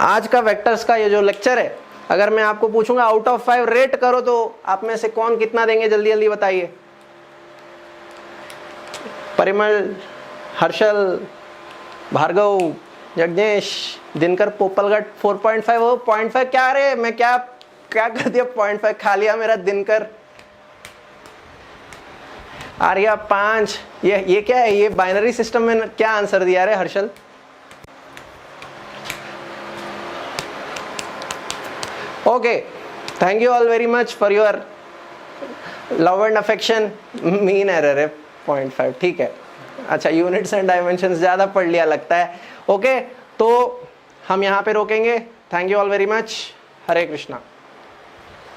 आज का वेक्टर्स का ये जो लेक्चर है, अगर मैं आपको पूछूंगा आउट ऑफ 5 रेट करो तो आप में से कौन कितना देंगे? जल्दी जल्दी बताइए. परिमल, हर्षल, भार्गव, यज्ञेश, दिनकर, पोपलगढ़ 4.5 हो. 0.5 क्या? रे मैं क्या कर दिया? 0.5 खा लिया मेरा दिनकर. आर्या 5. ये क्या है? ये बाइनरी सिस्टम में क्या आंसर दिया रे Harshal? Okay, thank you all very much for your love and affection. Mean error है 0.5, ठीक है. अच्छा, यूनिट्स एंड डायमेंशंस ज़्यादा पढ़ लिया लगता है. ओके, तो हम यहाँ पे रोकेंगे. Thank you all very much. Hare Krishna.